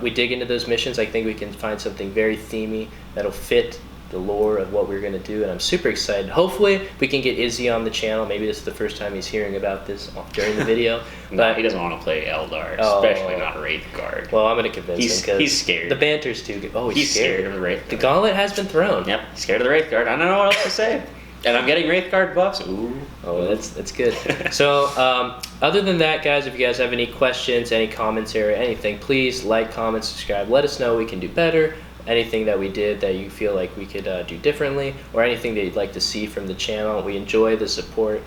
we dig into those missions, I think we can find something very themey that'll fit the lore of what we're going to do, and I'm super excited. Hopefully we can get Izzy on the channel. Maybe this is the first time he's hearing about this during the video. No, But he doesn't want to play Eldar, Oh. especially not Wraith Guard. well, I'm going to convince him because He's scared. the banter's too good. Oh, He's scared of the Wraith The Guard. gauntlet has been thrown. Yep, he's scared of the Wraith Guard. I don't know what else to say. And I'm getting Wraith Guard buffs. Ooh. Oh, that's good. So, other than that, guys, if you guys have any questions, any commentary, anything, please like, comment, subscribe. Let us know what we can do better. Anything that we did that you feel like we could do differently, or anything that you'd like to see from the channel. We enjoy the support.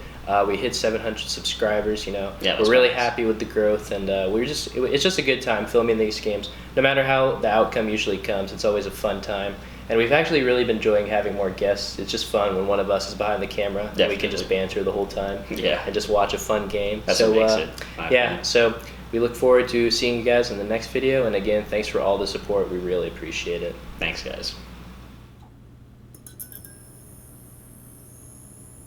We hit 700 subscribers. Yeah, we're that's really nice. happy with the growth, and it's just a good time filming these games. No matter how the outcome usually comes, it's always a fun time. And we've actually really been enjoying having more guests. It's just fun when one of us is behind the camera and we can Definitely. just banter the whole time. Yeah. And just watch a fun game. That's so, what makes it. my yeah, opinion. so we look forward to seeing you guys in the next video. And again, thanks for all the support. We really appreciate it. Thanks, guys.